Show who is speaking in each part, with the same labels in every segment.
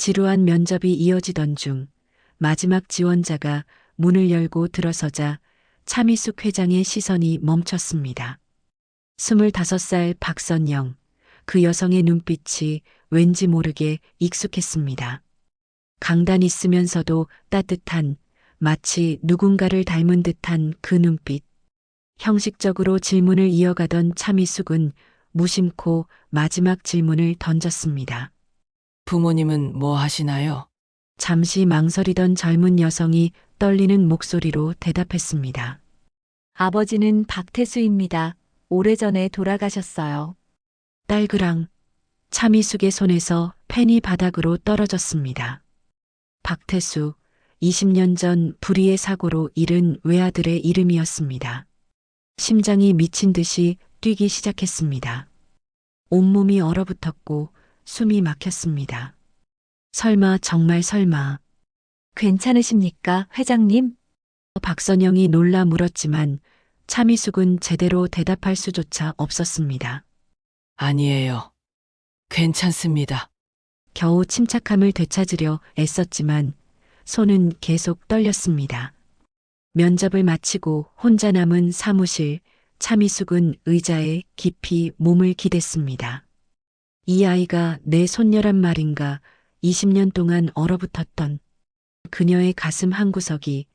Speaker 1: 지루한 면접이 이어지던 중 마지막 지원자가 문을 열고 들어서자 차미숙 회장의 시선이 멈췄습니다. 25살 박선영, 그 여성의 눈빛이 왠지 모르게 익숙했습니다. 강단 있으면서도 따뜻한, 마치 누군가를 닮은 듯한 그 눈빛. 형식적으로 질문을 이어가던 차미숙은 무심코 마지막 질문을 던졌습니다.
Speaker 2: 부모님은 뭐 하시나요?
Speaker 1: 잠시 망설이던 젊은 여성이 떨리는 목소리로 대답했습니다.
Speaker 3: 아버지는 박태수입니다. 오래전에 돌아가셨어요.
Speaker 1: 딸그랑 차미숙의 손에서 펜이 바닥으로 떨어졌습니다. 박태수, 20년 전 불의의 사고로 잃은 외아들의 이름이었습니다. 심장이 미친 듯이 뛰기 시작했습니다. 온몸이 얼어붙었고 숨이 막혔습니다. 설마 정말 설마.
Speaker 3: 괜찮으십니까, 회장님?
Speaker 1: 박선영이 놀라 물었지만 차미숙은 제대로 대답할 수조차 없었습니다.
Speaker 2: 아니에요. 괜찮습니다.
Speaker 1: 겨우 침착함을 되찾으려 애썼지만 손은 계속 떨렸습니다. 면접을 마치고 혼자 남은 사무실, 차미숙은 의자에 깊이 몸을 기댔습니다. 이 아이가 내 손녀란 말인가 20년 동안 얼어붙었던 그녀의 가슴 한구석이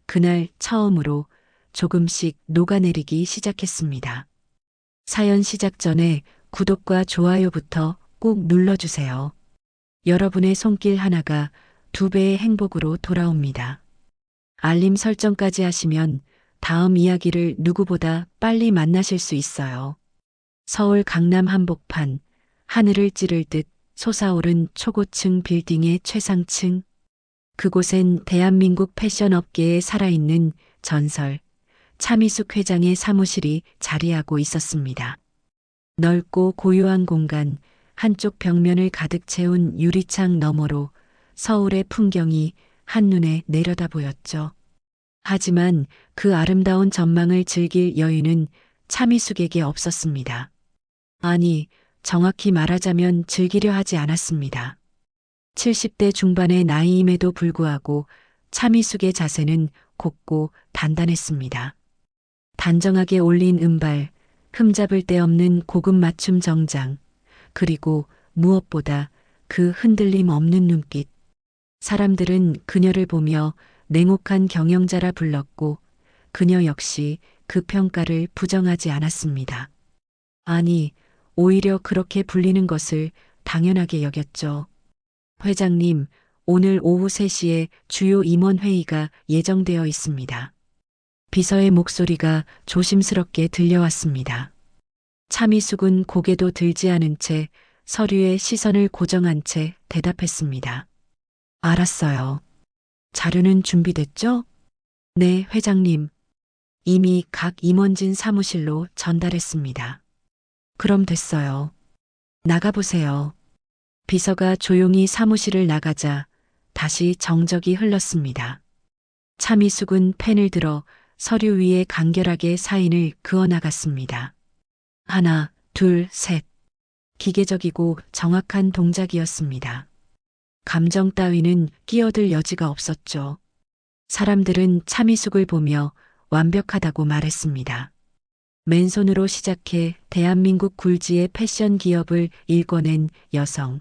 Speaker 1: 그날 처음으로 조금씩 녹아내리기 시작했습니다. 사연 시작 전에 구독과 좋아요부터 꼭 눌러주세요. 여러분의 손길 하나가 2배의 행복으로 돌아옵니다. 알림 설정까지 하시면 다음 이야기를 누구보다 빨리 만나실 수 있어요. 서울 강남 한복판, 하늘을 찌를 듯 솟아오른 초고층 빌딩의 최상층. 그곳엔 대한민국 패션 업계에 살아있는 전설, 차미숙 회장의 사무실이 자리하고 있었습니다. 넓고 고요한 공간, 한쪽 벽면을 가득 채운 유리창 너머로 서울의 풍경이 한눈에 내려다 보였죠. 하지만 그 아름다운 전망을 즐길 여유는 차미숙에게 없었습니다. 아니, 정확히 말하자면 즐기려 하지 않았습니다. 70대 중반의 나이임에도 불구하고 차미숙의 자세는 곱고 단단했습니다. 단정하게 올린 은발, 흠잡을 데 없는 고급 맞춤 정장, 그리고 무엇보다 그 흔들림 없는 눈빛. 사람들은 그녀를 보며 냉혹한 경영자라 불렀고 그녀 역시 그 평가를 부정하지 않았습니다. 아니, 오히려 그렇게 불리는 것을 당연하게 여겼죠. 회장님, 오늘 오후 3시에 주요 임원 회의가 예정되어 있습니다. 비서의 목소리가 조심스럽게 들려왔습니다. 차미숙은 고개도 들지 않은 채 서류에 시선을 고정한 채 대답했습니다. 알았어요. 자료는 준비됐죠? 네, 회장님. 이미 각 임원진 사무실로 전달했습니다. 그럼 됐어요. 나가보세요. 비서가 조용히 사무실을 나가자 다시 정적이 흘렀습니다. 차미숙은 펜을 들어 서류 위에 간결하게 사인을 그어 나갔습니다. 하나, 둘, 셋. 기계적이고 정확한 동작이었습니다. 감정 따위는 끼어들 여지가 없었죠. 사람들은 차미숙을 보며 완벽하다고 말했습니다. 맨손으로 시작해 대한민국 굴지의 패션 기업을 일궈낸 여성.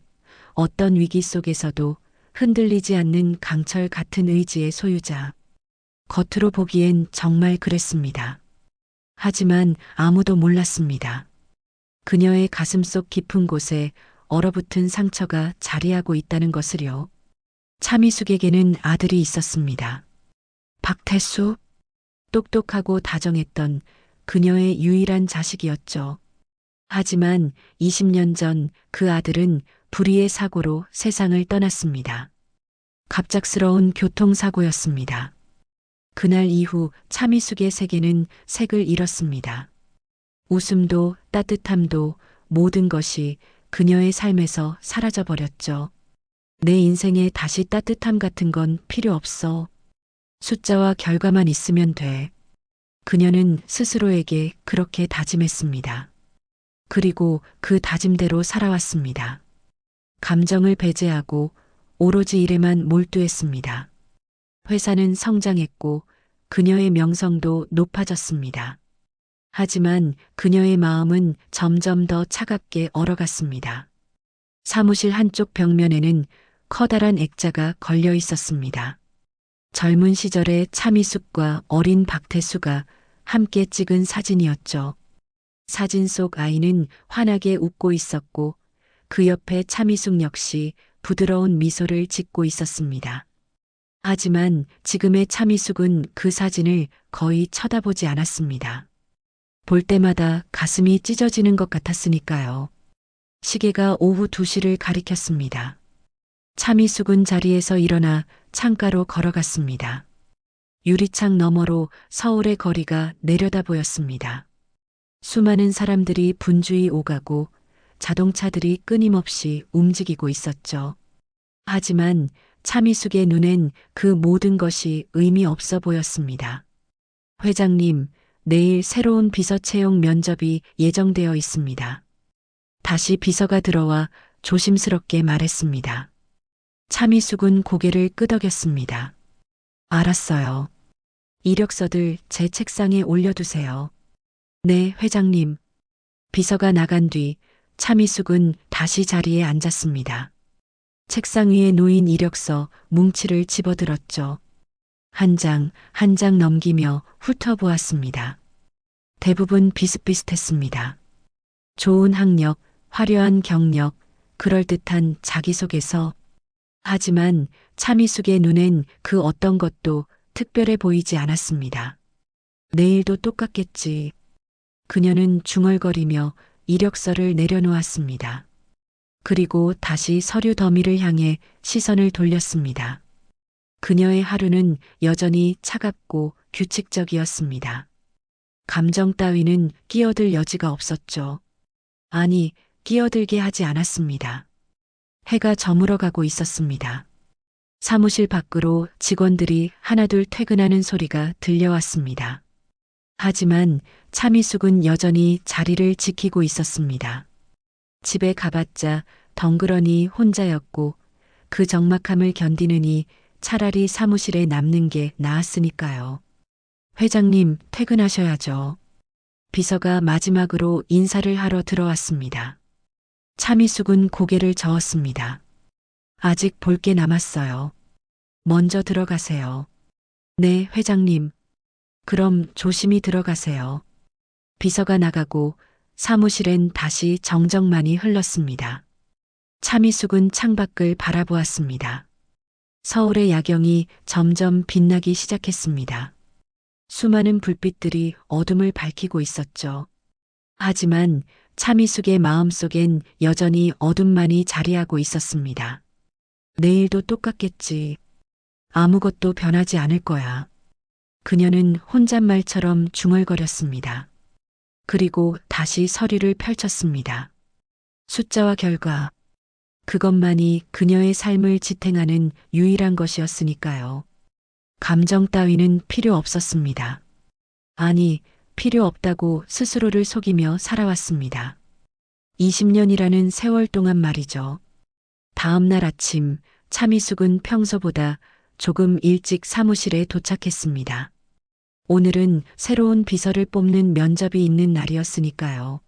Speaker 1: 어떤 위기 속에서도 흔들리지 않는 강철 같은 의지의 소유자. 겉으로 보기엔 정말 그랬습니다. 하지만 아무도 몰랐습니다. 그녀의 가슴속 깊은 곳에 얼어붙은 상처가 자리하고 있다는 것을요. 차미숙에게는 아들이 있었습니다. 박태수? 똑똑하고 다정했던 그녀의 유일한 자식이었죠. 하지만 20년 전 그 아들은 불의의 사고로 세상을 떠났습니다. 갑작스러운 교통사고였습니다. 그날 이후 차미숙의 세계는 색을 잃었습니다. 웃음도 따뜻함도 모든 것이 그녀의 삶에서 사라져버렸죠. 내 인생에 다시 따뜻함 같은 건 필요 없어. 숫자와 결과만 있으면 돼. 그녀는 스스로에게 그렇게 다짐했습니다. 그리고 그 다짐대로 살아왔습니다. 감정을 배제하고 오로지 일에만 몰두했습니다. 회사는 성장했고 그녀의 명성도 높아졌습니다. 하지만 그녀의 마음은 점점 더 차갑게 얼어갔습니다. 사무실 한쪽 벽면에는 커다란 액자가 걸려 있었습니다. 젊은 시절의 차미숙과 어린 박태수가 함께 찍은 사진이었죠. 사진 속 아이는 환하게 웃고 있었고 그 옆에 차미숙 역시 부드러운 미소를 짓고 있었습니다. 하지만 지금의 차미숙은 그 사진을 거의 쳐다보지 않았습니다. 볼 때마다 가슴이 찢어지는 것 같았으니까요. 시계가 오후 2시를 가리켰습니다. 차미숙은 자리에서 일어나 창가로 걸어갔습니다. 유리창 너머로 서울의 거리가 내려다 보였습니다. 수많은 사람들이 분주히 오가고 자동차들이 끊임없이 움직이고 있었죠. 하지만 차미숙의 눈엔 그 모든 것이 의미 없어 보였습니다. 회장님, 내일 새로운 비서 채용 면접이 예정되어 있습니다. 다시 비서가 들어와 조심스럽게 말했습니다. 차미숙은 고개를 끄덕였습니다. 알았어요. 이력서들 제 책상에 올려두세요. 네, 회장님. 비서가 나간 뒤 차미숙은 다시 자리에 앉았습니다. 책상 위에 놓인 이력서 뭉치를 집어들었죠. 한 장, 한 장 넘기며 훑어보았습니다. 대부분 비슷비슷했습니다. 좋은 학력, 화려한 경력, 그럴듯한 자기소개서. 하지만 차미숙의 눈엔 그 어떤 것도 특별해 보이지 않았습니다. 내일도 똑같겠지. 그녀는 중얼거리며 이력서를 내려놓았습니다. 그리고 다시 서류 더미를 향해 시선을 돌렸습니다. 그녀의 하루는 여전히 차갑고 규칙적이었습니다. 감정 따위는 끼어들 여지가 없었죠. 아니, 끼어들게 하지 않았습니다. 해가 저물어가고 있었습니다. 사무실 밖으로 직원들이 하나둘 퇴근하는 소리가 들려왔습니다. 하지만 차미숙은 여전히 자리를 지키고 있었습니다. 집에 가봤자 덩그러니 혼자였고 그 적막함을 견디느니 차라리 사무실에 남는 게 나았으니까요. 회장님, 퇴근하셔야죠. 비서가 마지막으로 인사를 하러 들어왔습니다. 차미숙은 고개를 저었습니다. 아직 볼 게 남았어요. 먼저 들어가세요. 네, 회장님. 그럼 조심히 들어가세요. 비서가 나가고 사무실엔 다시 정적만이 흘렀습니다. 차미숙은 창밖을 바라보았습니다. 서울의 야경이 점점 빛나기 시작했습니다. 수많은 불빛들이 어둠을 밝히고 있었죠. 하지만 차미숙의 마음속엔 여전히 어둠만이 자리하고 있었습니다. 내일도 똑같겠지. 아무것도 변하지 않을 거야. 그녀는 혼잣말처럼 중얼거렸습니다. 그리고 다시 서류를 펼쳤습니다. 숫자와 결과. 그것만이 그녀의 삶을 지탱하는 유일한 것이었으니까요. 감정 따위는 필요 없었습니다. 아니, 필요 없다고 스스로를 속이며 살아왔습니다. 20년이라는 세월 동안 말이죠. 다음 날 아침, 차미숙은 평소보다 조금 일찍 사무실에 도착했습니다. 오늘은 새로운 비서를 뽑는 면접이 있는 날이었으니까요.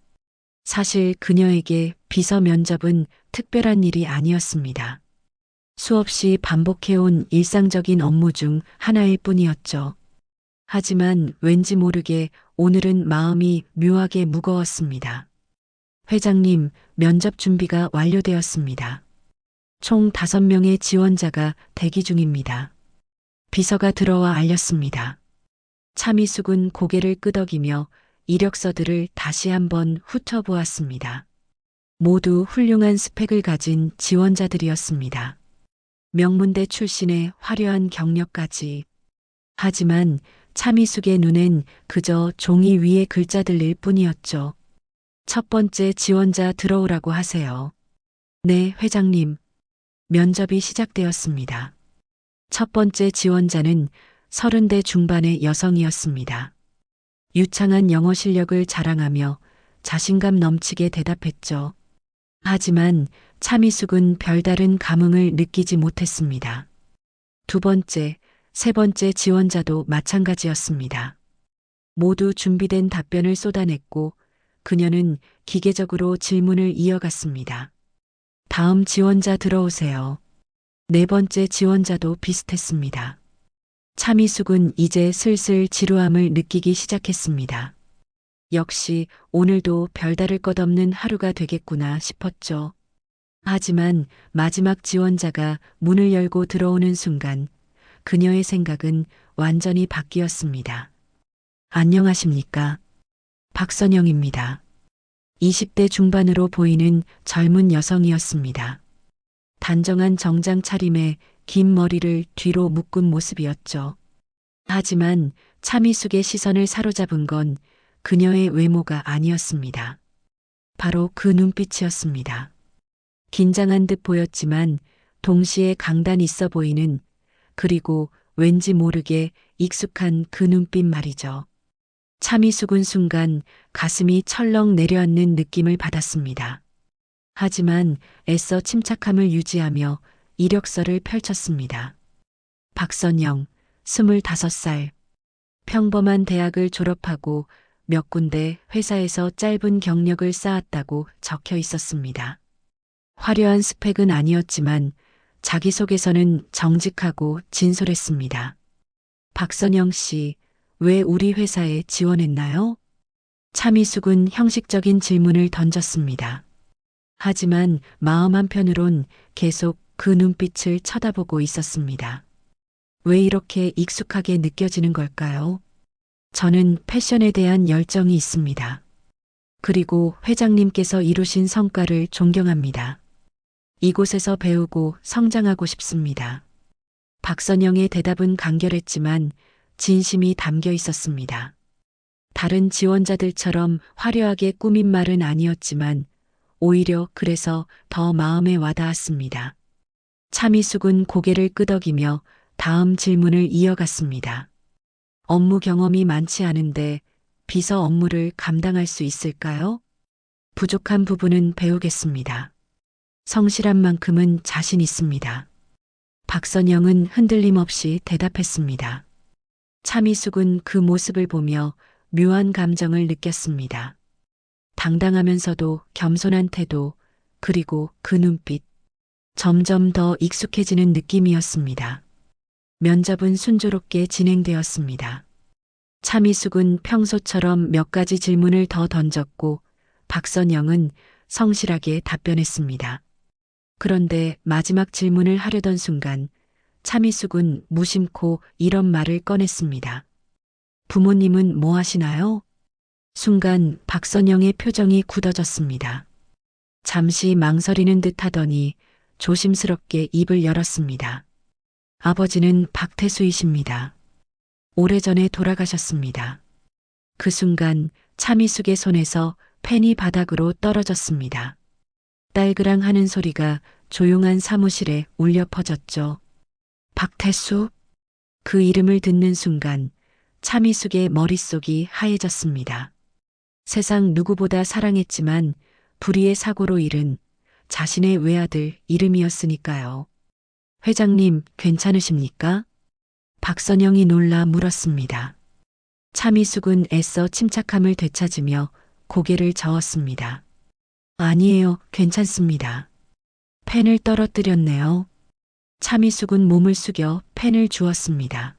Speaker 1: 사실 그녀에게 비서 면접은 특별한 일이 아니었습니다. 수없이 반복해온 일상적인 업무 중 하나일 뿐이었죠. 하지만 왠지 모르게 오늘은 마음이 묘하게 무거웠습니다. 회장님, 면접 준비가 완료되었습니다. 총 5명의 지원자가 대기 중입니다. 비서가 들어와 알렸습니다. 차미숙은 고개를 끄덕이며 이력서들을 다시 한번 훑어보았습니다. 모두 훌륭한 스펙을 가진 지원자들이었습니다. 명문대 출신의 화려한 경력까지. 하지만 차미숙의 눈엔 그저 종이 위에 글자들일 뿐이었죠. 첫 번째 지원자 들어오라고 하세요. 네, 회장님. 면접이 시작되었습니다. 첫 번째 지원자는 30대 중반의 여성이었습니다. 유창한 영어 실력을 자랑하며 자신감 넘치게 대답했죠. 하지만 차미숙은 별다른 감흥을 느끼지 못했습니다. 두 번째, 세 번째 지원자도 마찬가지였습니다. 모두 준비된 답변을 쏟아냈고 그녀는 기계적으로 질문을 이어갔습니다. 다음 지원자 들어오세요. 네 번째 지원자도 비슷했습니다. 차미숙은 이제 슬슬 지루함을 느끼기 시작했습니다. 역시 오늘도 별다를 것 없는 하루가 되겠구나 싶었죠. 하지만 마지막 지원자가 문을 열고 들어오는 순간 그녀의 생각은 완전히 바뀌었습니다. 안녕하십니까? 박선영입니다. 20대 중반으로 보이는 젊은 여성이었습니다. 단정한 정장 차림에 긴 머리를 뒤로 묶은 모습이었죠. 하지만 차미숙의 시선을 사로잡은 건 그녀의 외모가 아니었습니다. 바로 그 눈빛이었습니다. 긴장한 듯 보였지만 동시에 강단 있어 보이는, 그리고 왠지 모르게 익숙한 그 눈빛 말이죠. 차미숙은 순간 가슴이 철렁 내려앉는 느낌을 받았습니다. 하지만 애써 침착함을 유지하며 이력서를 펼쳤습니다. 박선영, 25살. 평범한 대학을 졸업하고 몇 군데 회사에서 짧은 경력을 쌓았다고 적혀 있었습니다. 화려한 스펙은 아니었지만 자기소개서는 정직하고 진솔했습니다. 박선영 씨, 왜 우리 회사에 지원했나요? 차미숙은 형식적인 질문을 던졌습니다. 하지만 마음 한편으론 계속 그 눈빛을 쳐다보고 있었습니다. 왜 이렇게 익숙하게 느껴지는 걸까요? 저는 패션에 대한 열정이 있습니다. 그리고 회장님께서 이루신 성과를 존경합니다. 이곳에서 배우고 성장하고 싶습니다. 박선영의 대답은 간결했지만 진심이 담겨 있었습니다. 다른 지원자들처럼 화려하게 꾸민 말은 아니었지만 오히려 그래서 더 마음에 와닿았습니다. 차미숙은 고개를 끄덕이며 다음 질문을 이어갔습니다. 업무 경험이 많지 않은데 비서 업무를 감당할 수 있을까요? 부족한 부분은 배우겠습니다. 성실한 만큼은 자신 있습니다. 박선영은 흔들림 없이 대답했습니다. 차미숙은 그 모습을 보며 묘한 감정을 느꼈습니다. 당당하면서도 겸손한 태도, 그리고 그 눈빛. 점점 더 익숙해지는 느낌이었습니다. 면접은 순조롭게 진행되었습니다. 차미숙은 평소처럼 몇 가지 질문을 더 던졌고 박선영은 성실하게 답변했습니다. 그런데 마지막 질문을 하려던 순간 차미숙은 무심코 이런 말을 꺼냈습니다. 부모님은 뭐 하시나요? 순간 박선영의 표정이 굳어졌습니다. 잠시 망설이는 듯 하더니 조심스럽게 입을 열었습니다. 아버지는 박태수이십니다. 오래전에 돌아가셨습니다. 그 순간 차미숙의 손에서 펜이 바닥으로 떨어졌습니다. 딸그랑 하는 소리가 조용한 사무실에 울려 퍼졌죠. 박태수? 그 이름을 듣는 순간 차미숙의 머릿속이 하얘졌습니다. 세상 누구보다 사랑했지만 불의의 사고로 잃은 자신의 외아들 이름이었으니까요. 회장님, 괜찮으십니까? 박선영이 놀라 물었습니다. 차미숙은 애써 침착함을 되찾으며 고개를 저었습니다. 아니에요, 괜찮습니다. 펜을 떨어뜨렸네요. 차미숙은 몸을 숙여 펜을 주었습니다.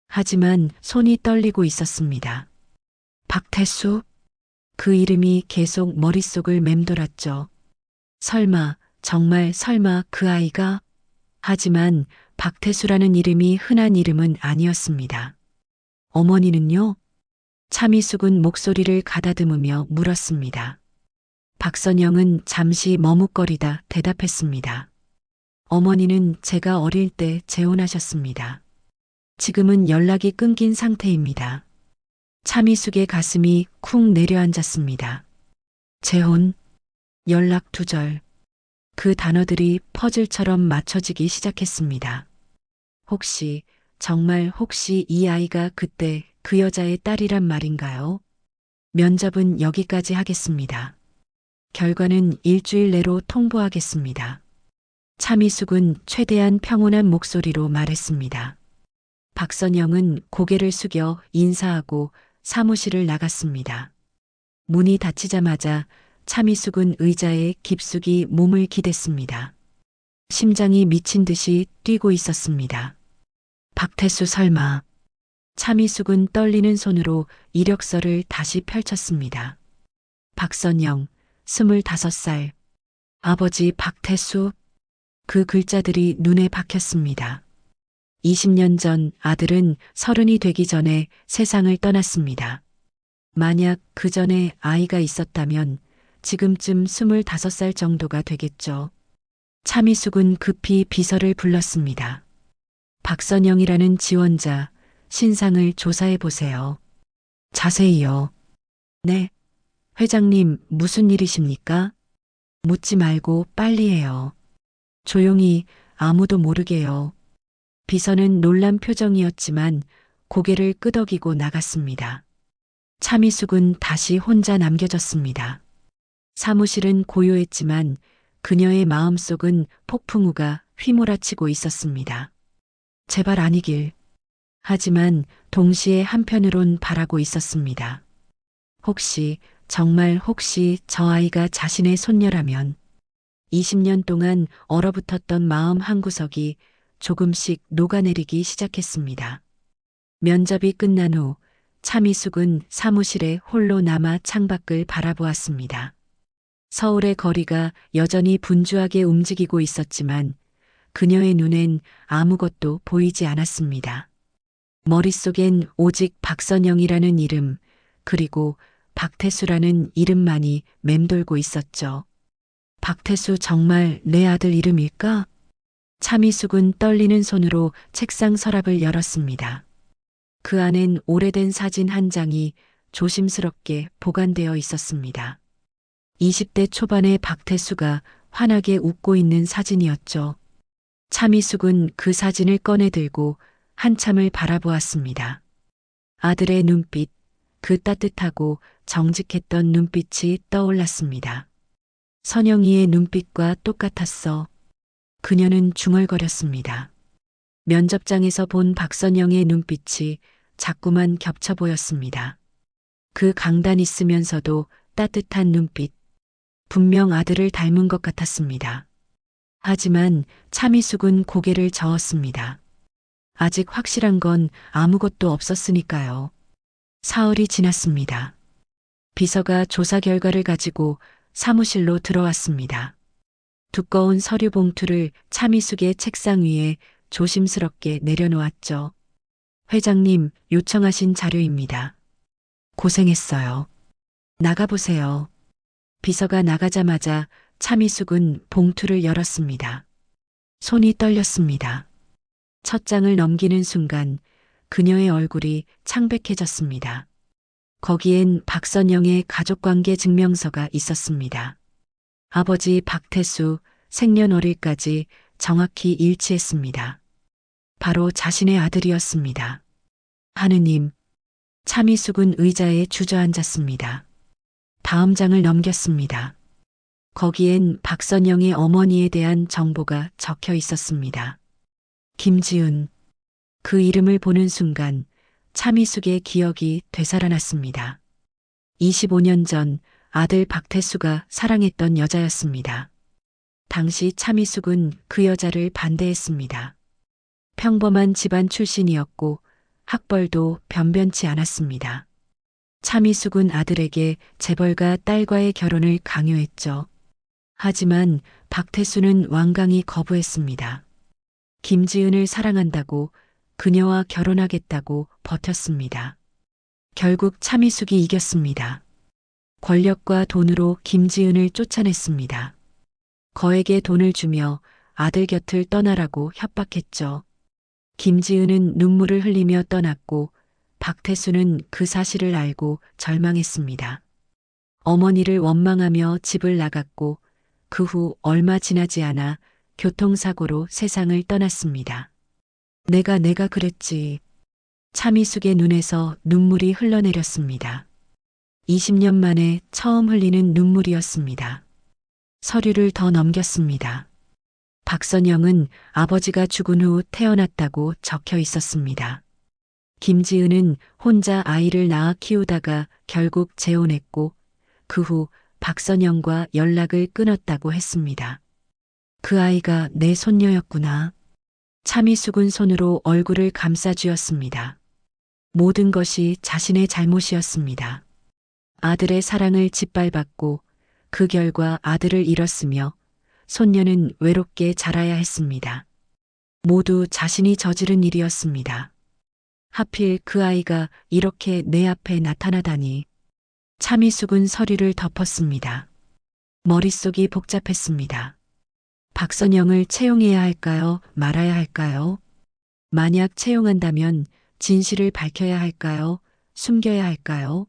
Speaker 1: 하지만 손이 떨리고 있었습니다. 박태수? 그 이름이 계속 머릿속을 맴돌았죠. 설마, 정말 설마 그 아이가? 하지만 박태수라는 이름이 흔한 이름은 아니었습니다. 어머니는요? 차미숙은 목소리를 가다듬으며 물었습니다. 박선영은 잠시 머뭇거리다 대답했습니다. 어머니는 제가 어릴 때 재혼하셨습니다. 지금은 연락이 끊긴 상태입니다. 차미숙의 가슴이 쿵 내려앉았습니다. 재혼, 연락 두절. 그 단어들이 퍼즐처럼 맞춰지기 시작했습니다. 혹시, 정말 혹시 이 아이가 그때 그 여자의 딸이란 말인가요? 면접은 여기까지 하겠습니다. 결과는 일주일 내로 통보하겠습니다. 차미숙은 최대한 평온한 목소리로 말했습니다. 박선영은 고개를 숙여 인사하고 사무실을 나갔습니다. 문이 닫히자마자 차미숙은 의자에 깊숙이 몸을 기댔습니다. 심장이 미친 듯이 뛰고 있었습니다. 박태수 설마. 차미숙은 떨리는 손으로 이력서를 다시 펼쳤습니다. 박선영, 25살. 아버지 박태수. 그 글자들이 눈에 박혔습니다. 20년 전 아들은 30이 되기 전에 세상을 떠났습니다. 만약 그 전에 아이가 있었다면 지금쯤 25살 정도가 되겠죠. 차미숙은 급히 비서를 불렀습니다. 박선영이라는 지원자, 신상을 조사해 보세요. 자세히요. 네. 회장님, 무슨 일이십니까? 묻지 말고 빨리 해요. 조용히 아무도 모르게요. 비서는 놀란 표정이었지만 고개를 끄덕이고 나갔습니다. 차미숙은 다시 혼자 남겨졌습니다. 사무실은 고요했지만 그녀의 마음속은 폭풍우가 휘몰아치고 있었습니다. 제발 아니길. 하지만 동시에 한편으론 바라고 있었습니다. 혹시, 정말 혹시 저 아이가 자신의 손녀라면 20년 동안 얼어붙었던 마음 한구석이 조금씩 녹아내리기 시작했습니다. 면접이 끝난 후 차미숙은 사무실에 홀로 남아 창밖을 바라보았습니다. 서울의 거리가 여전히 분주하게 움직이고 있었지만 그녀의 눈엔 아무것도 보이지 않았습니다. 머릿속엔 오직 박선영이라는 이름, 그리고 박태수라는 이름만이 맴돌고 있었죠. 박태수 정말 내 아들 이름일까? 차미숙은 떨리는 손으로 책상 서랍을 열었습니다. 그 안엔 오래된 사진 한 장이 조심스럽게 보관되어 있었습니다. 20대 초반의 박태수가 환하게 웃고 있는 사진이었죠. 차미숙은 그 사진을 꺼내 들고 한참을 바라보았습니다. 아들의 눈빛, 그 따뜻하고 정직했던 눈빛이 떠올랐습니다. 선영이의 눈빛과 똑같았어. 그녀는 중얼거렸습니다. 면접장에서 본 박선영의 눈빛이 자꾸만 겹쳐 보였습니다. 그 강단 있으면서도 따뜻한 눈빛. 분명 아들을 닮은 것 같았습니다. 하지만 차미숙은 고개를 저었습니다. 아직 확실한 건 아무것도 없었으니까요. 사흘이 지났습니다. 비서가 조사 결과를 가지고 사무실로 들어왔습니다. 두꺼운 서류 봉투를 차미숙의 책상 위에 조심스럽게 내려놓았죠. 회장님, 요청하신 자료입니다. 고생했어요. 나가보세요. 비서가 나가자마자 차미숙은 봉투를 열었습니다. 손이 떨렸습니다. 첫 장을 넘기는 순간 그녀의 얼굴이 창백해졌습니다. 거기엔 박선영의 가족관계 증명서가 있었습니다. 아버지 박태수 생년월일까지 정확히 일치했습니다. 바로 자신의 아들이었습니다. 하느님, 차미숙은 의자에 주저앉았습니다. 다음 장을 넘겼습니다. 거기엔 박선영의 어머니에 대한 정보가 적혀 있었습니다. 김지은. 그 이름을 보는 순간 차미숙의 기억이 되살아났습니다. 25년 전 아들 박태수가 사랑했던 여자였습니다. 당시 차미숙은 그 여자를 반대했습니다. 평범한 집안 출신이었고 학벌도 변변치 않았습니다. 차미숙은 아들에게 재벌가 딸과의 결혼을 강요했죠. 하지만 박태수는 완강히 거부했습니다. 김지은을 사랑한다고 그녀와 결혼하겠다고 버텼습니다. 결국 차미숙이 이겼습니다. 권력과 돈으로 김지은을 쫓아냈습니다. 거액의 돈을 주며 아들 곁을 떠나라고 협박했죠. 김지은은 눈물을 흘리며 떠났고 박태수는 그 사실을 알고 절망했습니다. 어머니를 원망하며 집을 나갔고 그 후 얼마 지나지 않아 교통사고로 세상을 떠났습니다. 내가 그랬지. 차미숙의 눈에서 눈물이 흘러내렸습니다. 20년 만에 처음 흘리는 눈물이었습니다. 서류를 더 넘겼습니다. 박선영은 아버지가 죽은 후 태어났다고 적혀 있었습니다. 김지은은 혼자 아이를 낳아 키우다가 결국 재혼했고 그 후 박선영과 연락을 끊었다고 했습니다. 그 아이가 내 손녀였구나. 차미숙은 손으로 얼굴을 감싸쥐었습니다. 모든 것이 자신의 잘못이었습니다. 아들의 사랑을 짓밟았고 그 결과 아들을 잃었으며 손녀는 외롭게 자라야 했습니다. 모두 자신이 저지른 일이었습니다. 하필 그 아이가 이렇게 내 앞에 나타나다니. 차미숙은 서류를 덮었습니다. 머릿속이 복잡했습니다. 박선영을 채용해야 할까요? 말아야 할까요? 만약 채용한다면 진실을 밝혀야 할까요? 숨겨야 할까요?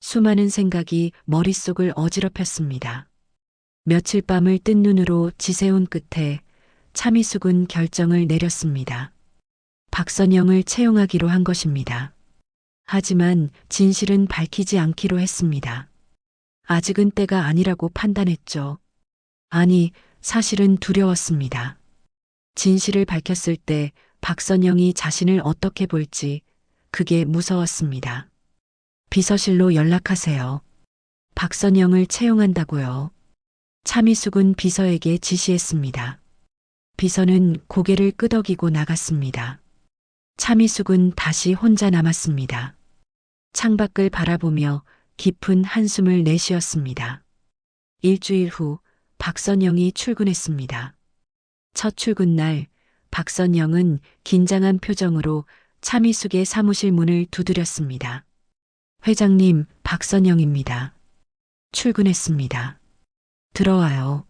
Speaker 1: 수많은 생각이 머릿속을 어지럽혔습니다. 며칠 밤을 뜬 눈으로 지새운 끝에 차미숙은 결정을 내렸습니다. 박선영을 채용하기로 한 것입니다. 하지만 진실은 밝히지 않기로 했습니다. 아직은 때가 아니라고 판단했죠. 아니, 사실은 두려웠습니다. 진실을 밝혔을 때 박선영이 자신을 어떻게 볼지 그게 무서웠습니다. 비서실로 연락하세요. 박선영을 채용한다고요. 차미숙은 비서에게 지시했습니다. 비서는 고개를 끄덕이고 나갔습니다. 차미숙은 다시 혼자 남았습니다. 창밖을 바라보며 깊은 한숨을 내쉬었습니다. 일주일 후 박선영이 출근했습니다. 첫 출근 날 박선영은 긴장한 표정으로 차미숙의 사무실 문을 두드렸습니다. 회장님, 박선영입니다. 출근했습니다. 들어와요.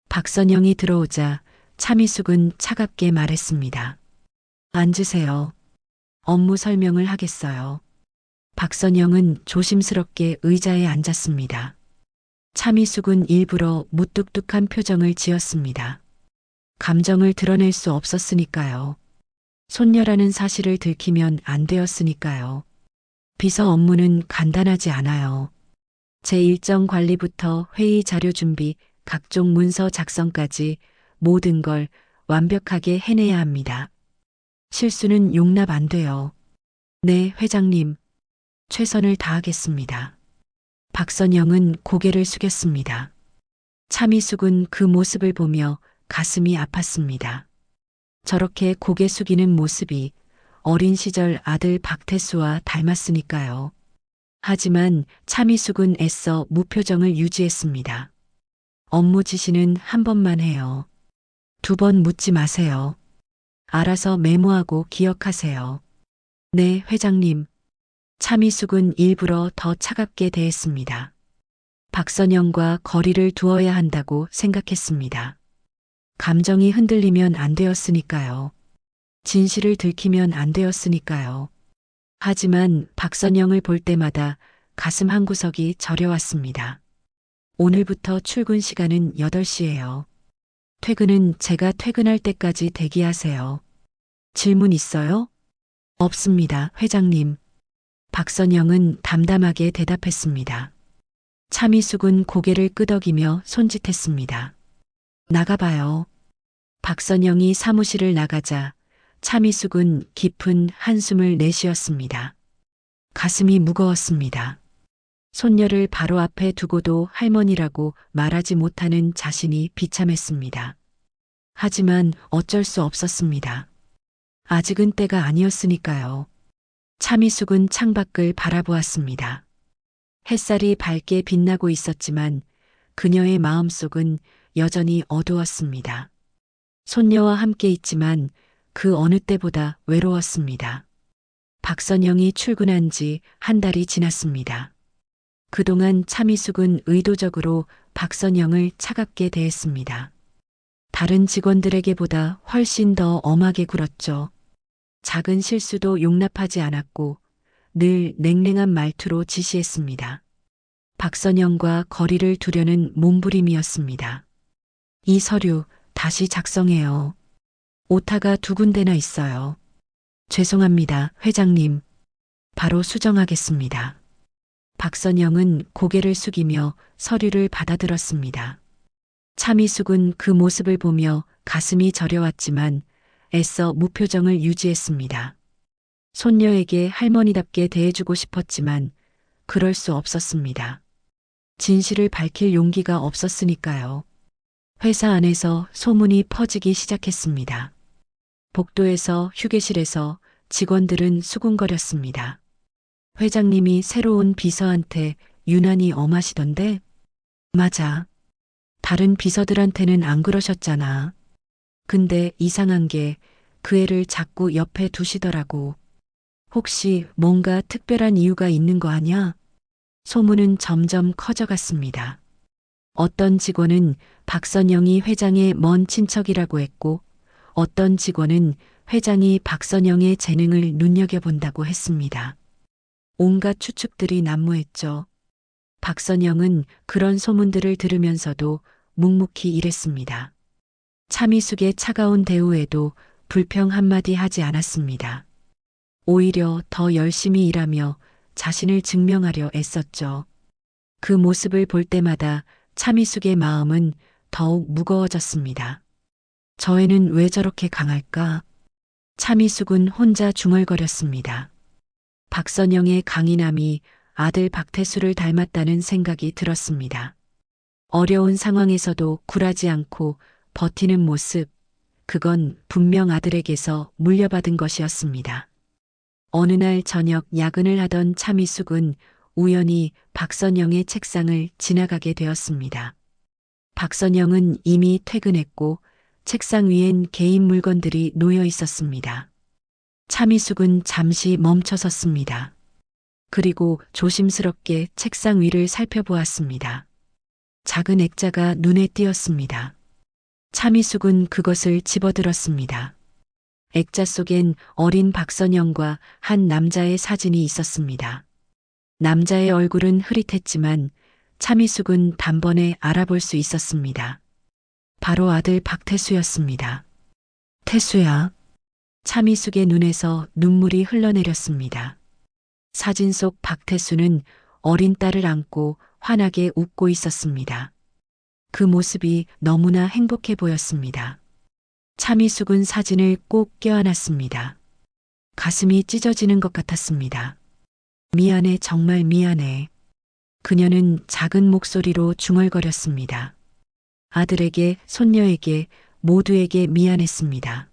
Speaker 1: 박선영이 들어오자 차미숙은 차갑게 말했습니다. 앉으세요. 업무 설명을 하겠어요. 박선영은 조심스럽게 의자에 앉았습니다. 차미숙은 일부러 무뚝뚝한 표정을 지었습니다. 감정을 드러낼 수 없었으니까요. 손녀라는 사실을 들키면 안 되었으니까요. 비서 업무는 간단하지 않아요. 제 일정 관리부터 회의 자료 준비, 각종 문서 작성까지 모든 걸 완벽하게 해내야 합니다. 실수는 용납 안 돼요. 네, 회장님. 최선을 다하겠습니다. 박선영은 고개를 숙였습니다. 차미숙은 그 모습을 보며 가슴이 아팠습니다. 저렇게 고개 숙이는 모습이 어린 시절 아들 박태수와 닮았으니까요. 하지만 차미숙은 애써 무표정을 유지했습니다. 업무 지시는 한 번만 해요. 두 번 묻지 마세요. 알아서 메모하고 기억하세요. 네, 회장님. 차미숙은 일부러 더 차갑게 대했습니다. 박선영과 거리를 두어야 한다고 생각했습니다. 감정이 흔들리면 안 되었으니까요. 진실을 들키면 안 되었으니까요. 하지만 박선영을 볼 때마다 가슴 한구석이 저려왔습니다. 오늘부터 출근 시간은 8시예요. 퇴근은 제가 퇴근할 때까지 대기하세요. 질문 있어요? 없습니다, 회장님. 박선영은 담담하게 대답했습니다. 차미숙은 고개를 끄덕이며 손짓했습니다. 나가봐요. 박선영이 사무실을 나가자 차미숙은 깊은 한숨을 내쉬었습니다. 가슴이 무거웠습니다. 손녀를 바로 앞에 두고도 할머니라고 말하지 못하는 자신이 비참했습니다. 하지만 어쩔 수 없었습니다. 아직은 때가 아니었으니까요. 차미숙은 창밖을 바라보았습니다. 햇살이 밝게 빛나고 있었지만 그녀의 마음속은 여전히 어두웠습니다. 손녀와 함께 있지만 그 어느 때보다 외로웠습니다. 박선영이 출근한 지 한 달이 지났습니다. 그동안 차미숙은 의도적으로 박선영을 차갑게 대했습니다. 다른 직원들에게보다 훨씬 더 엄하게 굴었죠. 작은 실수도 용납하지 않았고 늘 냉랭한 말투로 지시했습니다. 박선영과 거리를 두려는 몸부림이었습니다. 이 서류 다시 작성해요. 오타가 2군데나 있어요. 죄송합니다, 회장님. 바로 수정하겠습니다. 박선영은 고개를 숙이며 서류를 받아들었습니다. 차미숙은 그 모습을 보며 가슴이 저려왔지만 애써 무표정을 유지했습니다. 손녀에게 할머니답게 대해주고 싶었지만 그럴 수 없었습니다. 진실을 밝힐 용기가 없었으니까요. 회사 안에서 소문이 퍼지기 시작했습니다. 복도에서, 휴게실에서 직원들은 수군거렸습니다. 회장님이 새로운 비서한테 유난히 엄하시던데? 맞아. 다른 비서들한테는 안 그러셨잖아. 근데 이상한 게 그 애를 자꾸 옆에 두시더라고. 혹시 뭔가 특별한 이유가 있는 거 아냐? 소문은 점점 커져갔습니다. 어떤 직원은 박선영이 회장의 먼 친척이라고 했고, 어떤 직원은 회장이 박선영의 재능을 눈여겨본다고 했습니다. 온갖 추측들이 난무했죠. 박선영은 그런 소문들을 들으면서도 묵묵히 일했습니다. 차미숙의 차가운 대우에도 불평 한마디 하지 않았습니다. 오히려 더 열심히 일하며 자신을 증명하려 애썼죠. 그 모습을 볼 때마다 차미숙의 마음은 더욱 무거워졌습니다. 저 애는 왜 저렇게 강할까? 차미숙은 혼자 중얼거렸습니다. 박선영의 강인함이 아들 박태수를 닮았다는 생각이 들었습니다. 어려운 상황에서도 굴하지 않고 버티는 모습, 그건 분명 아들에게서 물려받은 것이었습니다. 어느 날 저녁 야근을 하던 차미숙은 우연히 박선영의 책상을 지나가게 되었습니다. 박선영은 이미 퇴근했고 책상 위엔 개인 물건들이 놓여 있었습니다. 차미숙은 잠시 멈춰섰습니다. 그리고 조심스럽게 책상 위를 살펴보았습니다. 작은 액자가 눈에 띄었습니다. 차미숙은 그것을 집어들었습니다. 액자 속엔 어린 박선영과 한 남자의 사진이 있었습니다. 남자의 얼굴은 흐릿했지만 차미숙은 단번에 알아볼 수 있었습니다. 바로 아들 박태수였습니다. 태수야. 차미숙의 눈에서 눈물이 흘러내렸습니다. 사진 속 박태수는 어린 딸을 안고 환하게 웃고 있었습니다. 그 모습이 너무나 행복해 보였습니다. 차미숙은 사진을 꼭 껴안았습니다. 가슴이 찢어지는 것 같았습니다. 미안해, 정말 미안해. 그녀는 작은 목소리로 중얼거렸습니다. 아들에게, 손녀에게, 모두에게 미안했습니다.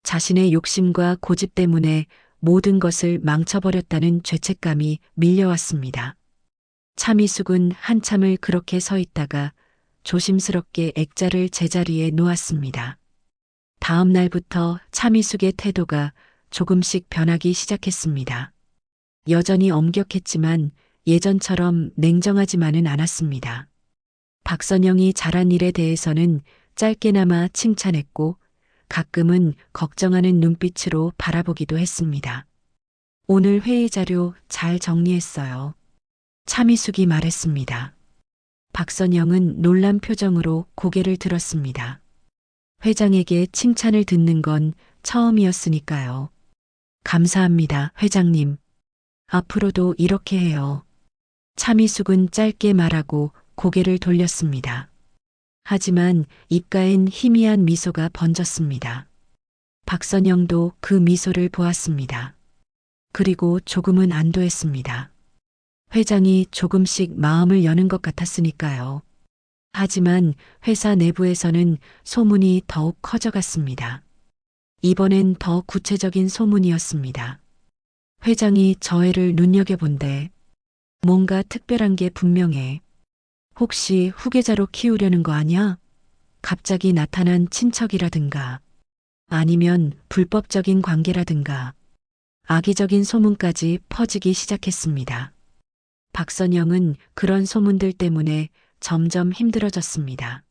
Speaker 1: 자신의 욕심과 고집 때문에 모든 것을 망쳐버렸다는 죄책감이 밀려왔습니다. 차미숙은 한참을 그렇게 서 있다가 조심스럽게 액자를 제자리에 놓았습니다. 다음 날부터 차미숙의 태도가 조금씩 변하기 시작했습니다. 여전히 엄격했지만 예전처럼 냉정하지만은 않았습니다. 박선영이 잘한 일에 대해서는 짧게나마 칭찬했고 가끔은 걱정하는 눈빛으로 바라보기도 했습니다. 오늘 회의 자료 잘 정리했어요. 차미숙이 말했습니다. 박선영은 놀란 표정으로 고개를 들었습니다. 회장에게 칭찬을 듣는 건 처음이었으니까요. 감사합니다, 회장님. 앞으로도 이렇게 해요. 차미숙은 짧게 말하고 고개를 돌렸습니다. 하지만 입가엔 희미한 미소가 번졌습니다. 박선영도 그 미소를 보았습니다. 그리고 조금은 안도했습니다. 회장이 조금씩 마음을 여는 것 같았으니까요. 하지만 회사 내부에서는 소문이 더욱 커져갔습니다. 이번엔 더 구체적인 소문이었습니다. 회장이 저 애를 눈여겨본대. 뭔가 특별한 게 분명해. 혹시 후계자로 키우려는 거 아냐? 갑자기 나타난 친척이라든가 아니면 불법적인 관계라든가 악의적인 소문까지 퍼지기 시작했습니다. 박선영은 그런 소문들 때문에 점점 힘들어졌습니다.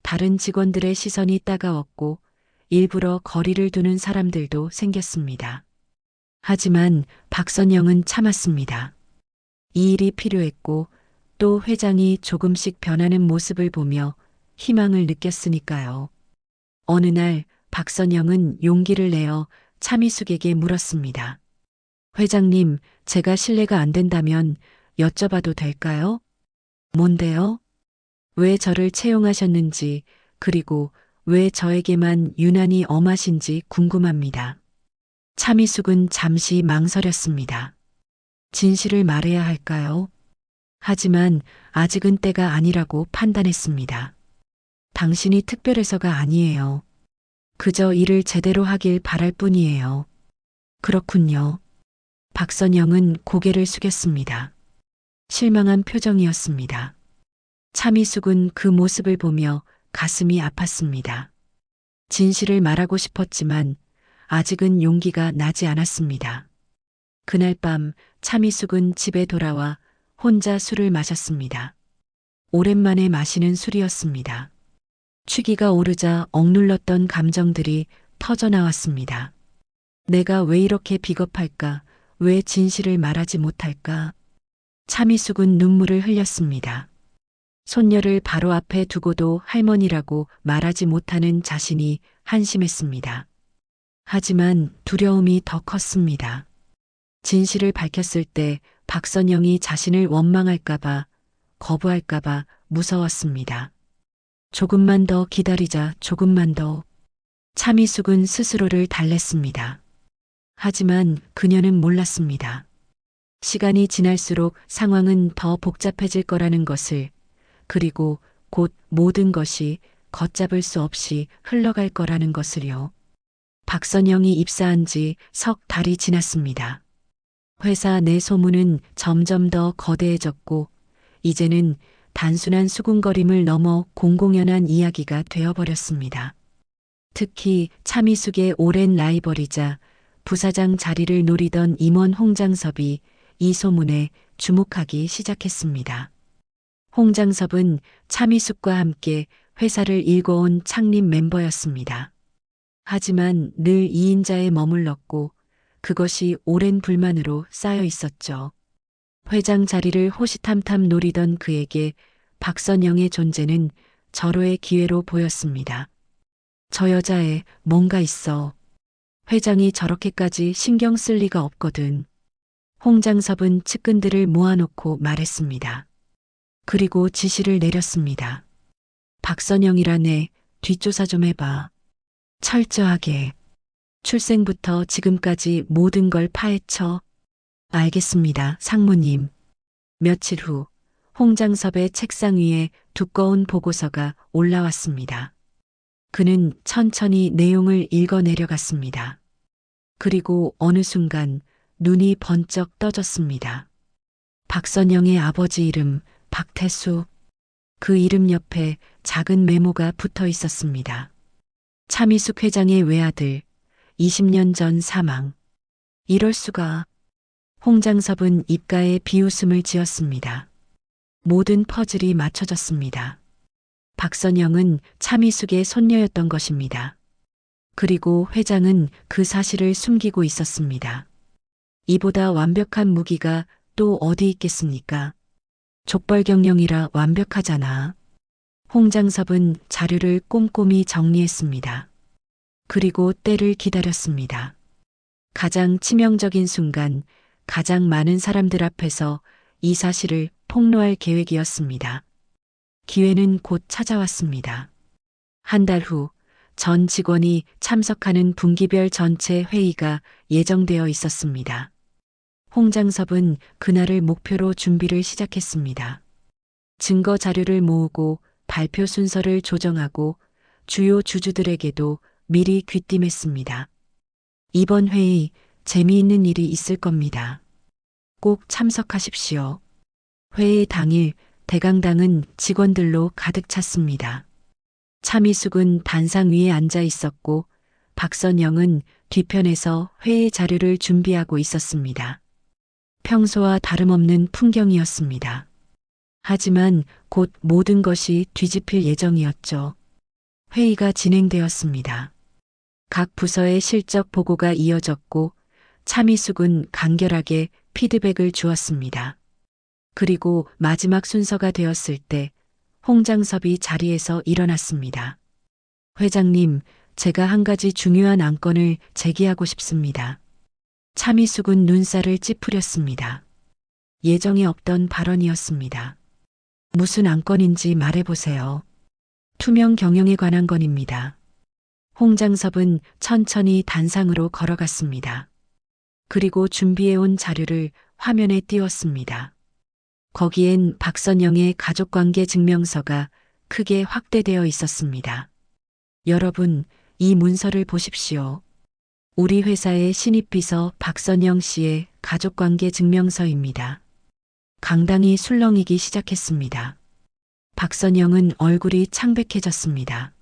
Speaker 1: 다른 직원들의 시선이 따가웠고 일부러 거리를 두는 사람들도 생겼습니다. 하지만 박선영은 참았습니다. 이 일이 필요했고 또 회장이 조금씩 변하는 모습을 보며 희망을 느꼈으니까요. 어느 날 박선영은 용기를 내어 차미숙에게 물었습니다. 회장님, 제가 실례가 안 된다면 여쭤봐도 될까요? 뭔데요? 왜 저를 채용하셨는지, 그리고 왜 저에게만 유난히 엄하신지 궁금합니다. 차미숙은 잠시 망설였습니다. 진실을 말해야 할까요? 하지만 아직은 때가 아니라고 판단했습니다. 당신이 특별해서가 아니에요. 그저 일을 제대로 하길 바랄 뿐이에요. 그렇군요. 박선영은 고개를 숙였습니다. 실망한 표정이었습니다. 차미숙은 그 모습을 보며 가슴이 아팠습니다. 진실을 말하고 싶었지만 아직은 용기가 나지 않았습니다. 그날 밤 차미숙은 집에 돌아와 혼자 술을 마셨습니다. 오랜만에 마시는 술이었습니다. 취기가 오르자 억눌렀던 감정들이 터져나왔습니다. 내가 왜 이렇게 비겁할까? 왜 진실을 말하지 못할까? 차미숙은 눈물을 흘렸습니다. 손녀를 바로 앞에 두고도 할머니라고 말하지 못하는 자신이 한심했습니다. 하지만 두려움이 더 컸습니다. 진실을 밝혔을 때 박선영이 자신을 원망할까봐, 거부할까봐 무서웠습니다. 조금만 더 기다리자, 조금만 더. 차미숙은 스스로를 달랬습니다. 하지만 그녀는 몰랐습니다. 시간이 지날수록 상황은 더 복잡해질 거라는 것을, 그리고 곧 모든 것이 걷잡을 수 없이 흘러갈 거라는 것을요. 박선영이 입사한 지 석 달이 지났습니다. 회사 내 소문은 점점 더 거대해졌고, 이제는 단순한 수군거림을 넘어 공공연한 이야기가 되어버렸습니다. 특히 차미숙의 오랜 라이벌이자 부사장 자리를 노리던 임원 홍장섭이 이 소문에 주목하기 시작했습니다. 홍장섭은 차미숙과 함께 회사를 일궈온 창립 멤버였습니다. 하지만 늘 2인자에 머물렀고 그것이 오랜 불만으로 쌓여 있었죠. 회장 자리를 호시탐탐 노리던 그에게 박선영의 존재는 절호의 기회로 보였습니다. 저 여자애 뭔가 있어. 회장이 저렇게까지 신경 쓸 리가 없거든. 홍장섭은 측근들을 모아놓고 말했습니다. 그리고 지시를 내렸습니다. 박선영이라네, 뒷조사 좀 해봐. 철저하게. 출생부터 지금까지 모든 걸 파헤쳐. 알겠습니다, 상무님. 며칠 후 홍장섭의 책상 위에 두꺼운 보고서가 올라왔습니다. 그는 천천히 내용을 읽어 내려갔습니다. 그리고 어느 순간 눈이 번쩍 떠졌습니다. 박선영의 아버지 이름 박태수. 그 이름 옆에 작은 메모가 붙어 있었습니다. 차미숙 회장의 외아들, 20년 전 사망. 이럴 수가. 홍장섭은 입가에 비웃음을 지었습니다. 모든 퍼즐이 맞춰졌습니다. 박선영은 차미숙의 손녀였던 것입니다. 그리고 회장은 그 사실을 숨기고 있었습니다. 이보다 완벽한 무기가 또 어디 있겠습니까? 족벌경영이라 완벽하잖아. 홍장섭은 자료를 꼼꼼히 정리했습니다. 그리고 때를 기다렸습니다. 가장 치명적인 순간, 가장 많은 사람들 앞에서 이 사실을 폭로할 계획이었습니다. 기회는 곧 찾아왔습니다. 한 달 후, 전 직원이 참석하는 분기별 전체 회의가 예정되어 있었습니다. 홍장섭은 그날을 목표로 준비를 시작했습니다. 증거 자료를 모으고 발표 순서를 조정하고 주요 주주들에게도 미리 귀띔했습니다. 이번 회의 재미있는 일이 있을 겁니다. 꼭 참석하십시오. 회의 당일 대강당은 직원들로 가득 찼습니다. 차미숙은 단상 위에 앉아 있었고 박선영은 뒤편에서 회의 자료를 준비하고 있었습니다. 평소와 다름없는 풍경이었습니다. 하지만 곧 모든 것이 뒤집힐 예정이었죠. 회의가 진행되었습니다. 각 부서의 실적 보고가 이어졌고 차미숙은 간결하게 피드백을 주었습니다. 그리고 마지막 순서가 되었을 때 홍장섭이 자리에서 일어났습니다. 회장님, 제가 한 가지 중요한 안건을 제기하고 싶습니다. 차미숙은 눈살을 찌푸렸습니다. 예정에 없던 발언이었습니다. 무슨 안건인지 말해보세요. 투명 경영에 관한 건입니다. 홍장섭은 천천히 단상으로 걸어갔습니다. 그리고 준비해온 자료를 화면에 띄웠습니다. 거기엔 박선영의 가족관계 증명서가 크게 확대되어 있었습니다. 여러분, 이 문서를 보십시오. 우리 회사의 신입비서 박선영 씨의 가족관계 증명서입니다. 강당이 술렁이기 시작했습니다. 박선영은 얼굴이 창백해졌습니다.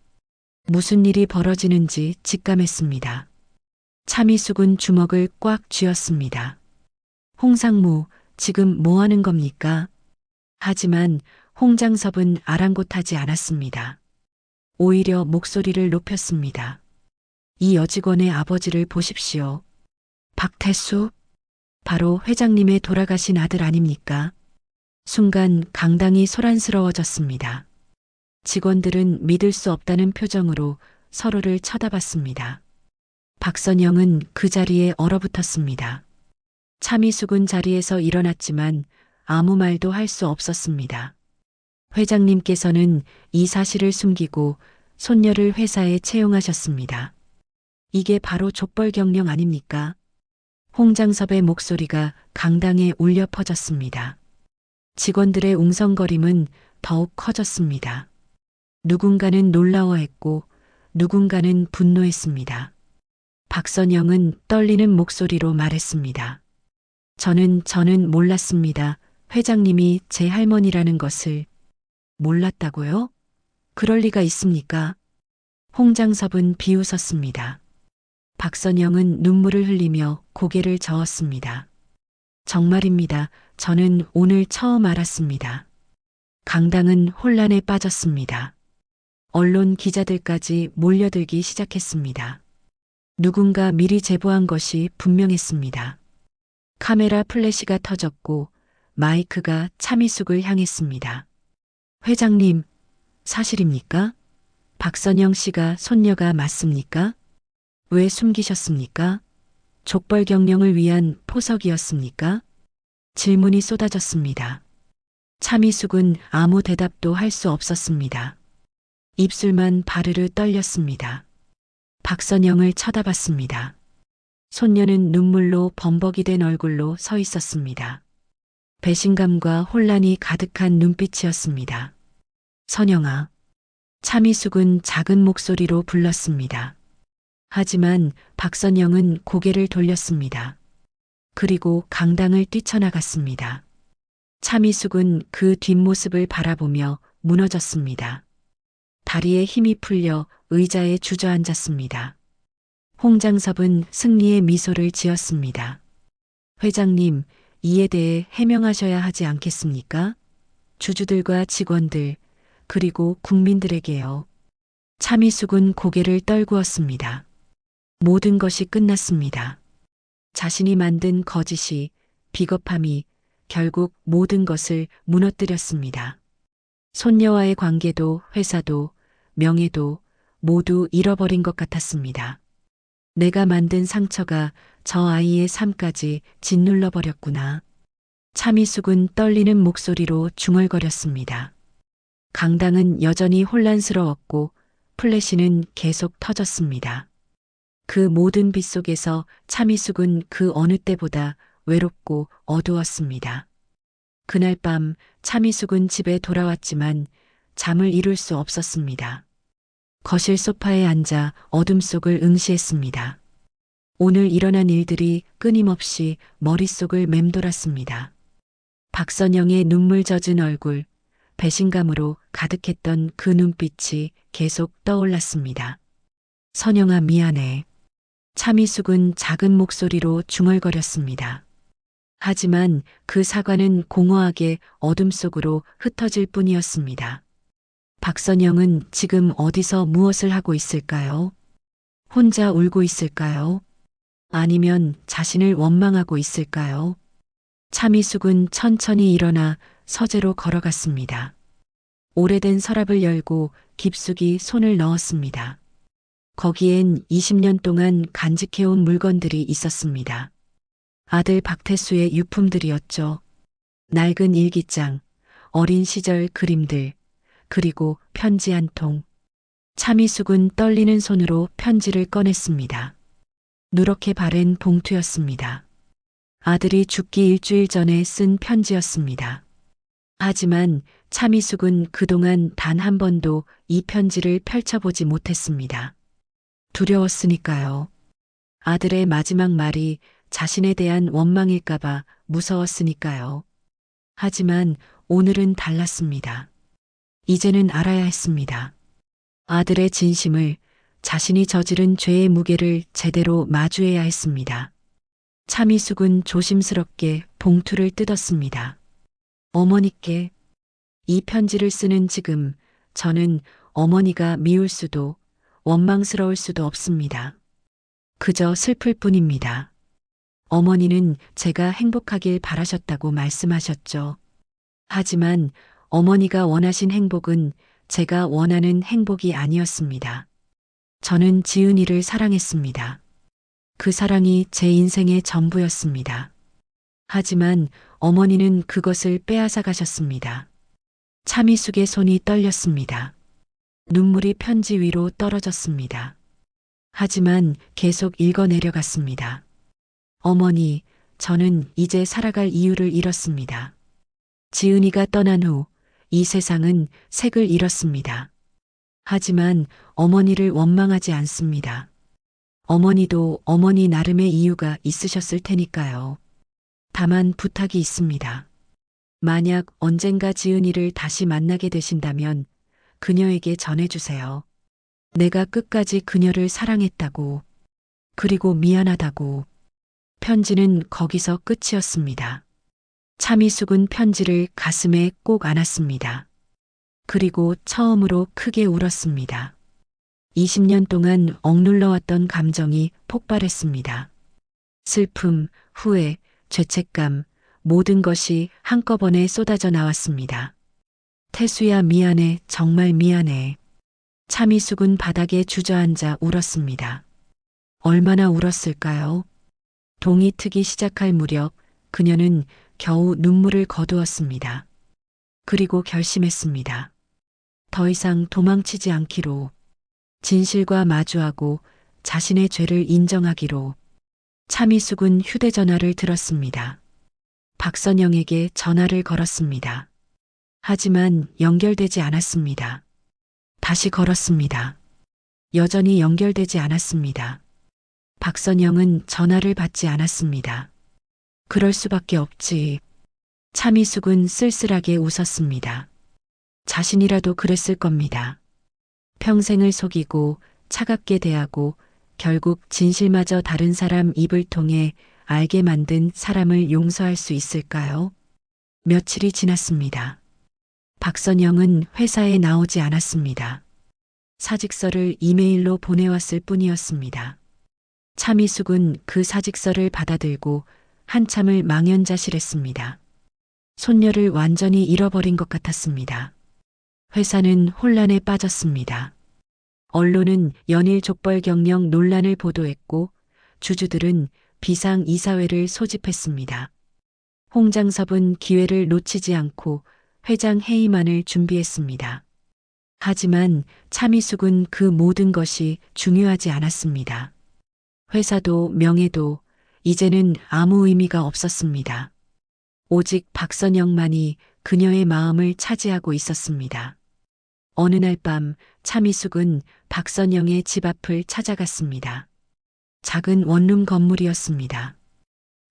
Speaker 1: 무슨 일이 벌어지는지 직감했습니다. 차미숙은 주먹을 꽉 쥐었습니다. 홍상무, 지금 뭐 하는 겁니까? 하지만 홍장섭은 아랑곳하지 않았습니다. 오히려 목소리를 높였습니다. 이 여직원의 아버지를 보십시오. 박태수? 바로 회장님의 돌아가신 아들 아닙니까? 순간 강당이 소란스러워졌습니다. 직원들은 믿을 수 없다는 표정으로 서로를 쳐다봤습니다. 박선영은 그 자리에 얼어붙었습니다. 차미숙은 자리에서 일어났지만 아무 말도 할 수 없었습니다. 회장님께서는 이 사실을 숨기고 손녀를 회사에 채용하셨습니다. 이게 바로 족벌 경영 아닙니까? 홍장섭의 목소리가 강당에 울려 퍼졌습니다. 직원들의 웅성거림은 더욱 커졌습니다. 누군가는 놀라워했고 누군가는 분노했습니다. 박선영은 떨리는 목소리로 말했습니다. 저는 몰랐습니다. 회장님이 제 할머니라는 것을 몰랐다고요? 그럴 리가 있습니까? 홍장섭은 비웃었습니다. 박선영은 눈물을 흘리며 고개를 저었습니다. 정말입니다. 저는 오늘 처음 알았습니다. 강당은 혼란에 빠졌습니다. 언론 기자들까지 몰려들기 시작했습니다. 누군가 미리 제보한 것이 분명했습니다. 카메라 플래시가 터졌고 마이크가 차미숙을 향했습니다. 회장님, 사실입니까? 박선영 씨가 손녀가 맞습니까? 왜 숨기셨습니까? 족벌 경영을 위한 포석이었습니까? 질문이 쏟아졌습니다. 차미숙은 아무 대답도 할 수 없었습니다. 입술만 바르르 떨렸습니다. 박선영을 쳐다봤습니다. 손녀는 눈물로 범벅이 된 얼굴로 서 있었습니다. 배신감과 혼란이 가득한 눈빛이었습니다. 선영아. 차미숙은 작은 목소리로 불렀습니다. 하지만 박선영은 고개를 돌렸습니다. 그리고 강당을 뛰쳐나갔습니다. 차미숙은 그 뒷모습을 바라보며 무너졌습니다. 다리에 힘이 풀려 의자에 주저앉았습니다. 홍장섭은 승리의 미소를 지었습니다. 회장님, 이에 대해 해명하셔야 하지 않겠습니까? 주주들과 직원들, 그리고 국민들에게요. 차미숙은 고개를 떨구었습니다. 모든 것이 끝났습니다. 자신이 만든 거짓이, 비겁함이 결국 모든 것을 무너뜨렸습니다. 손녀와의 관계도 회사도 명예도 모두 잃어버린 것 같았습니다. 내가 만든 상처가 저 아이의 삶까지 짓눌러 버렸구나. 차미숙은 떨리는 목소리로 중얼거렸습니다. 강당은 여전히 혼란스러웠고 플래시는 계속 터졌습니다. 그 모든 빛 속에서 차미숙은 그 어느 때보다 외롭고 어두웠습니다. 그날 밤 차미숙은 집에 돌아왔지만 잠을 이룰 수 없었습니다. 거실 소파에 앉아 어둠 속을 응시했습니다. 오늘 일어난 일들이 끊임없이 머릿속을 맴돌았습니다. 박선영의 눈물 젖은 얼굴, 배신감으로 가득했던 그 눈빛이 계속 떠올랐습니다. 선영아, 미안해. 차미숙은 작은 목소리로 중얼거렸습니다. 하지만 그 사과는 공허하게 어둠 속으로 흩어질 뿐이었습니다. 박선영은 지금 어디서 무엇을 하고 있을까요? 혼자 울고 있을까요? 아니면 자신을 원망하고 있을까요? 차미숙은 천천히 일어나 서재로 걸어갔습니다. 오래된 서랍을 열고 깊숙이 손을 넣었습니다. 거기엔 20년 동안 간직해온 물건들이 있었습니다. 아들 박태수의 유품들이었죠. 낡은 일기장, 어린 시절 그림들, 그리고 편지 한 통. 차미숙은 떨리는 손으로 편지를 꺼냈습니다. 누렇게 바랜 봉투였습니다. 아들이 죽기 일주일 전에 쓴 편지였습니다. 하지만 차미숙은 그동안 단 한 번도 이 편지를 펼쳐보지 못했습니다. 두려웠으니까요. 아들의 마지막 말이 자신에 대한 원망일까봐 무서웠으니까요. 하지만 오늘은 달랐습니다. 이제는 알아야 했습니다. 아들의 진심을, 자신이 저지른 죄의 무게를 제대로 마주해야 했습니다. 차미숙은 조심스럽게 봉투를 뜯었습니다. 어머니께 이 편지를 쓰는 지금 저는 어머니가 미울 수도 원망스러울 수도 없습니다. 그저 슬플 뿐입니다. 어머니는 제가 행복하길 바라셨다고 말씀하셨죠. 하지만 어머니가 원하신 행복은 제가 원하는 행복이 아니었습니다. 저는 지은이를 사랑했습니다. 그 사랑이 제 인생의 전부였습니다. 하지만 어머니는 그것을 빼앗아 가셨습니다. 차미숙의 손이 떨렸습니다. 눈물이 편지 위로 떨어졌습니다. 하지만 계속 읽어내려갔습니다. 어머니, 저는 이제 살아갈 이유를 잃었습니다. 지은이가 떠난 후 이 세상은 색을 잃었습니다. 하지만 어머니를 원망하지 않습니다. 어머니도 어머니 나름의 이유가 있으셨을 테니까요. 다만 부탁이 있습니다. 만약 언젠가 지은이를 다시 만나게 되신다면 그녀에게 전해주세요. 내가 끝까지 그녀를 사랑했다고, 그리고 미안하다고. 편지는 거기서 끝이었습니다. 차미숙은 편지를 가슴에 꼭 안았습니다. 그리고 처음으로 크게 울었습니다. 20년 동안 억눌러왔던 감정이 폭발했습니다. 슬픔, 후회, 죄책감, 모든 것이 한꺼번에 쏟아져 나왔습니다. 태수야 미안해, 정말 미안해. 차미숙은 바닥에 주저앉아 울었습니다. 얼마나 울었을까요? 동이 트기 시작할 무렵 그녀는 겨우 눈물을 거두었습니다. 그리고 결심했습니다. 더 이상 도망치지 않기로, 진실과 마주하고 자신의 죄를 인정하기로. 차미숙은 휴대전화를 들었습니다. 박선영에게 전화를 걸었습니다. 하지만 연결되지 않았습니다. 다시 걸었습니다. 여전히 연결되지 않았습니다. 박선영은 전화를 받지 않았습니다. 그럴 수밖에 없지. 차미숙은 쓸쓸하게 웃었습니다. 자신이라도 그랬을 겁니다. 평생을 속이고 차갑게 대하고 결국 진실마저 다른 사람 입을 통해 알게 만든 사람을 용서할 수 있을까요? 며칠이 지났습니다. 박선영은 회사에 나오지 않았습니다. 사직서를 이메일로 보내왔을 뿐이었습니다. 차미숙은 그 사직서를 받아들고 한참을 망연자실했습니다. 손녀를 완전히 잃어버린 것 같았습니다. 회사는 혼란에 빠졌습니다. 언론은 연일 족벌 경영 논란을 보도했고 주주들은 비상 이사회를 소집했습니다. 홍장섭은 기회를 놓치지 않고 회장 해임안을 준비했습니다. 하지만 차미숙은 그 모든 것이 중요하지 않았습니다. 회사도 명예도 이제는 아무 의미가 없었습니다. 오직 박선영만이 그녀의 마음을 차지하고 있었습니다. 어느 날 밤 차미숙은 박선영의 집 앞을 찾아갔습니다. 작은 원룸 건물이었습니다.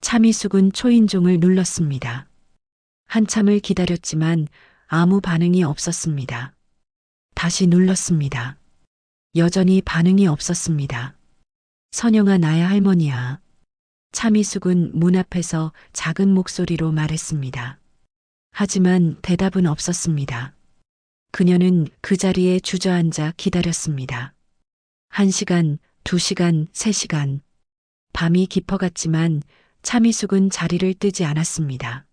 Speaker 1: 차미숙은 초인종을 눌렀습니다. 한참을 기다렸지만 아무 반응이 없었습니다. 다시 눌렀습니다. 여전히 반응이 없었습니다. 선영아, 나야 할머니야. 차미숙은 문 앞에서 작은 목소리로 말했습니다. 하지만 대답은 없었습니다. 그녀는 그 자리에 주저앉아 기다렸습니다. 1시간, 2시간, 3시간. 밤이 깊어갔지만 차미숙은 자리를 뜨지 않았습니다.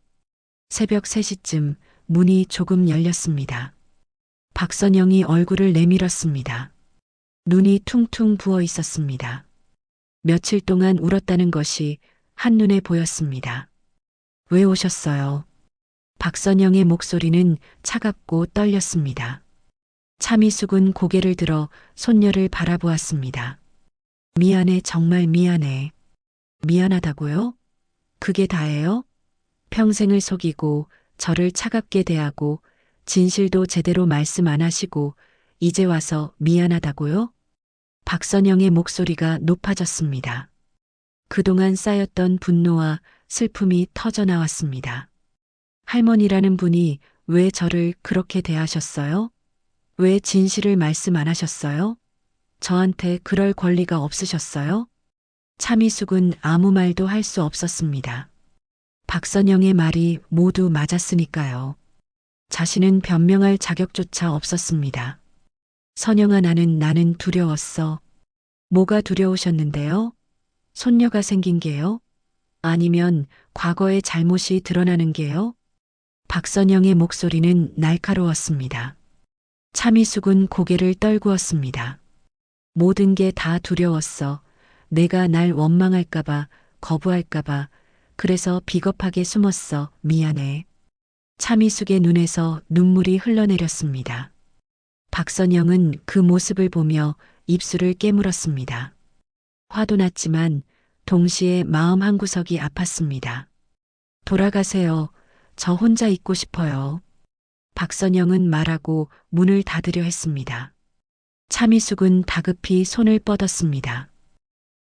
Speaker 1: 새벽 3시쯤 문이 조금 열렸습니다. 박선영이 얼굴을 내밀었습니다. 눈이 퉁퉁 부어 있었습니다. 며칠 동안 울었다는 것이 한눈에 보였습니다. 왜 오셨어요? 박선영의 목소리는 차갑고 떨렸습니다. 차미숙은 고개를 들어 손녀를 바라보았습니다. 미안해, 정말 미안해. 미안하다고요? 그게 다예요? 평생을 속이고 저를 차갑게 대하고 진실도 제대로 말씀 안 하시고 이제 와서 미안하다고요? 박선영의 목소리가 높아졌습니다. 그동안 쌓였던 분노와 슬픔이 터져 나왔습니다. 할머니라는 분이 왜 저를 그렇게 대하셨어요? 왜 진실을 말씀 안 하셨어요? 저한테 그럴 권리가 없으셨어요? 차미숙은 아무 말도 할 수 없었습니다. 박선영의 말이 모두 맞았으니까요. 자신은 변명할 자격조차 없었습니다. 선영아, 나는 두려웠어. 뭐가 두려우셨는데요? 손녀가 생긴 게요? 아니면 과거의 잘못이 드러나는 게요? 박선영의 목소리는 날카로웠습니다. 차미숙은 고개를 떨구었습니다. 모든 게 다 두려웠어. 내가 날 원망할까봐, 거부할까봐, 그래서 비겁하게 숨었어. 미안해. 차미숙의 눈에서 눈물이 흘러내렸습니다. 박선영은 그 모습을 보며 입술을 깨물었습니다. 화도 났지만 동시에 마음 한구석이 아팠습니다. 돌아가세요. 저 혼자 있고 싶어요. 박선영은 말하고 문을 닫으려 했습니다. 차미숙은 다급히 손을 뻗었습니다.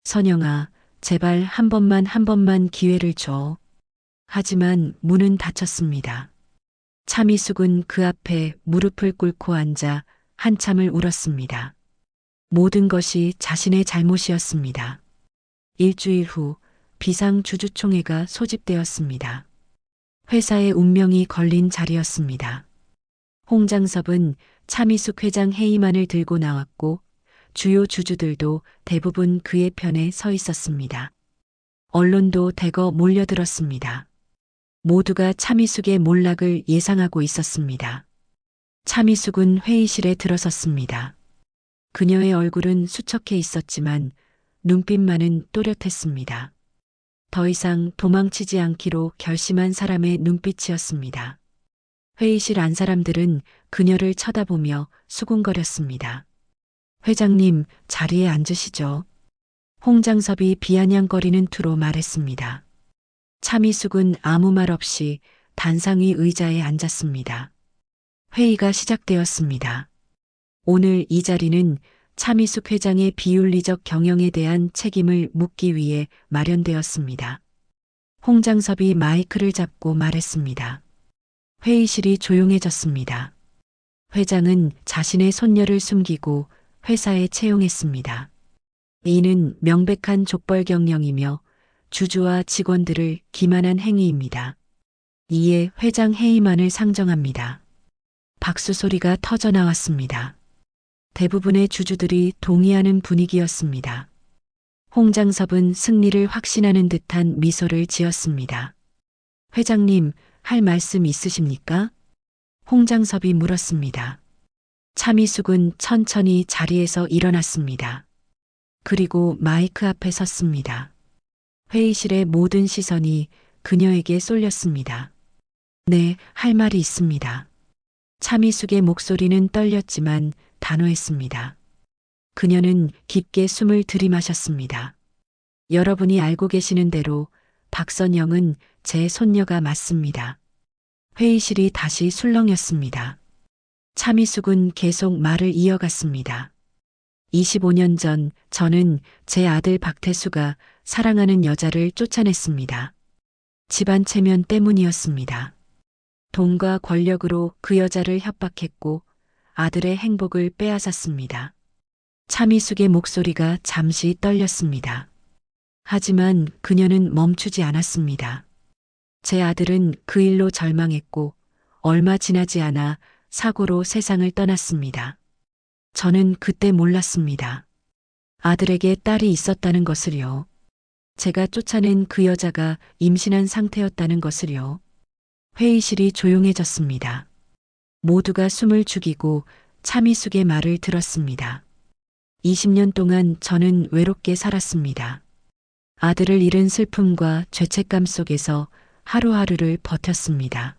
Speaker 1: 선영아, 제발 한 번만 기회를 줘. 하지만 문은 닫혔습니다. 차미숙은 그 앞에 무릎을 꿇고 앉아 한참을 울었습니다. 모든 것이 자신의 잘못이었습니다. 일주일 후 비상주주총회가 소집되었습니다. 회사의 운명이 걸린 자리였습니다. 홍장섭은 차미숙 회장 해임안을 들고 나왔고 주요 주주들도 대부분 그의 편에 서 있었습니다. 언론도 대거 몰려들었습니다. 모두가 차미숙의 몰락을 예상하고 있었습니다. 차미숙은 회의실에 들어섰습니다. 그녀의 얼굴은 수척해 있었지만 눈빛만은 또렷했습니다. 더 이상 도망치지 않기로 결심한 사람의 눈빛이었습니다. 회의실 안 사람들은 그녀를 쳐다보며 수군거렸습니다. 회장님, 자리에 앉으시죠. 홍장섭이 비아냥거리는 투로 말했습니다. 차미숙은 아무 말 없이 단상 위 의자에 앉았습니다. 회의가 시작되었습니다. 오늘 이 자리는 차미숙 회장의 비윤리적 경영에 대한 책임을 묻기 위해 마련되었습니다. 홍장섭이 마이크를 잡고 말했습니다. 회의실이 조용해졌습니다. 회장은 자신의 손녀를 숨기고 회사에 채용했습니다. 이는 명백한 족벌 경영이며 주주와 직원들을 기만한 행위입니다. 이에 회장 해임안을 상정합니다. 박수 소리가 터져 나왔습니다. 대부분의 주주들이 동의하는 분위기였습니다. 홍장섭은 승리를 확신하는 듯한 미소를 지었습니다. 회장님, 할 말씀 있으십니까? 홍장섭이 물었습니다. 차미숙은 천천히 자리에서 일어났습니다. 그리고 마이크 앞에 섰습니다. 회의실의 모든 시선이 그녀에게 쏠렸습니다. 네, 할 말이 있습니다. 차미숙의 목소리는 떨렸지만 단호했습니다. 그녀는 깊게 숨을 들이마셨습니다. 여러분이 알고 계시는 대로 박선영은 제 손녀가 맞습니다. 회의실이 다시 술렁였습니다. 차미숙은 계속 말을 이어갔습니다. 25년 전 저는 제 아들 박태수가 사랑하는 여자를 쫓아냈습니다. 집안 체면 때문이었습니다. 돈과 권력으로 그 여자를 협박했고 아들의 행복을 빼앗았습니다. 차미숙의 목소리가 잠시 떨렸습니다. 하지만 그녀는 멈추지 않았습니다. 제 아들은 그 일로 절망했고 얼마 지나지 않아 사고로 세상을 떠났습니다. 저는 그때 몰랐습니다. 아들에게 딸이 있었다는 것을요. 제가 쫓아낸 그 여자가 임신한 상태였다는 것을요. 회의실이 조용해졌습니다. 모두가 숨을 죽이고 차미숙의 말을 들었습니다. 20년 동안 저는 외롭게 살았습니다. 아들을 잃은 슬픔과 죄책감 속에서 하루하루를 버텼습니다.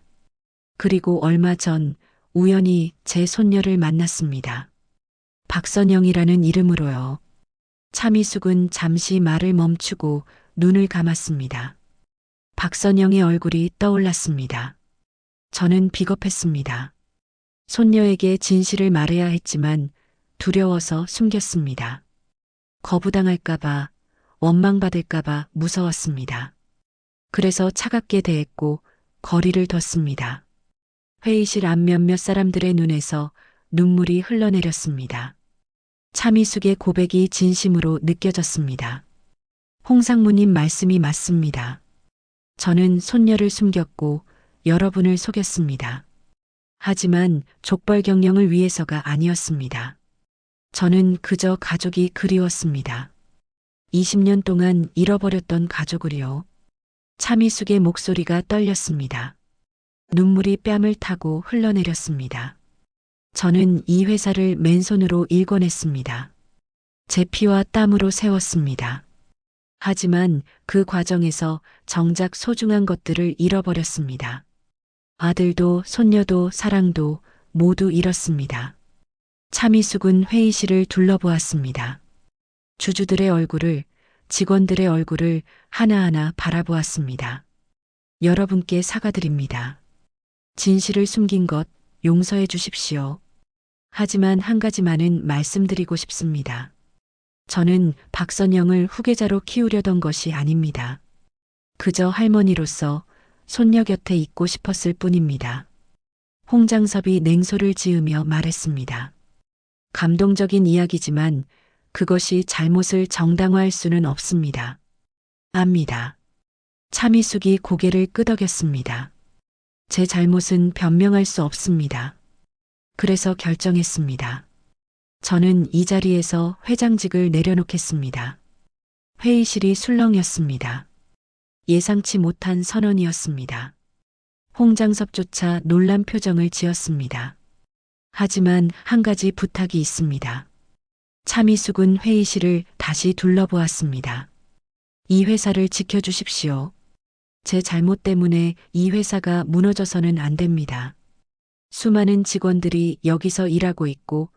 Speaker 1: 그리고 얼마 전 우연히 제 손녀를 만났습니다. 박선영이라는 이름으로요. 차미숙은 잠시 말을 멈추고 눈을 감았습니다. 박선영의 얼굴이 떠올랐습니다. 저는 비겁했습니다. 손녀에게 진실을 말해야 했지만 두려워서 숨겼습니다. 거부당할까봐, 원망받을까봐 무서웠습니다. 그래서 차갑게 대했고 거리를 뒀습니다. 회의실 앞 몇몇 사람들의 눈에서 눈물이 흘러내렸습니다. 차미숙의 고백이 진심으로 느껴졌습니다. 홍상무님 말씀이 맞습니다. 저는 손녀를 숨겼고 여러분을 속였습니다. 하지만 족벌 경영을 위해서가 아니었습니다. 저는 그저 가족이 그리웠습니다. 20년 동안 잃어버렸던 가족을요. 차미숙의 목소리가 떨렸습니다. 눈물이 뺨을 타고 흘러내렸습니다. 저는 이 회사를 맨손으로 일궈냈습니다. 제 피와 땀으로 세웠습니다. 하지만 그 과정에서 정작 소중한 것들을 잃어버렸습니다. 아들도 손녀도 사랑도 모두 잃었습니다. 차미숙은 회의실을 둘러보았습니다. 주주들의 얼굴을, 직원들의 얼굴을 하나하나 바라보았습니다. 여러분께 사과드립니다. 진실을 숨긴 것 용서해 주십시오. 하지만 한 가지만은 말씀드리고 싶습니다. 저는 박선영을 후계자로 키우려던 것이 아닙니다. 그저 할머니로서 손녀 곁에 있고 싶었을 뿐입니다. 홍장섭이 냉소를 지으며 말했습니다. 감동적인 이야기지만 그것이 잘못을 정당화할 수는 없습니다. 압니다. 차미숙이 고개를 끄덕였습니다. 제 잘못은 변명할 수 없습니다. 그래서 결정했습니다. 저는 이 자리에서 회장직을 내려놓겠습니다. 회의실이 술렁였습니다. 예상치 못한 선언이었습니다. 홍장섭조차 놀란 표정을 지었습니다. 하지만 한 가지 부탁이 있습니다. 차미숙은 회의실을 다시 둘러보았습니다. 이 회사를 지켜주십시오. 제 잘못 때문에 이 회사가 무너져서는 안 됩니다. 수많은 직원들이 여기서 일하고 있고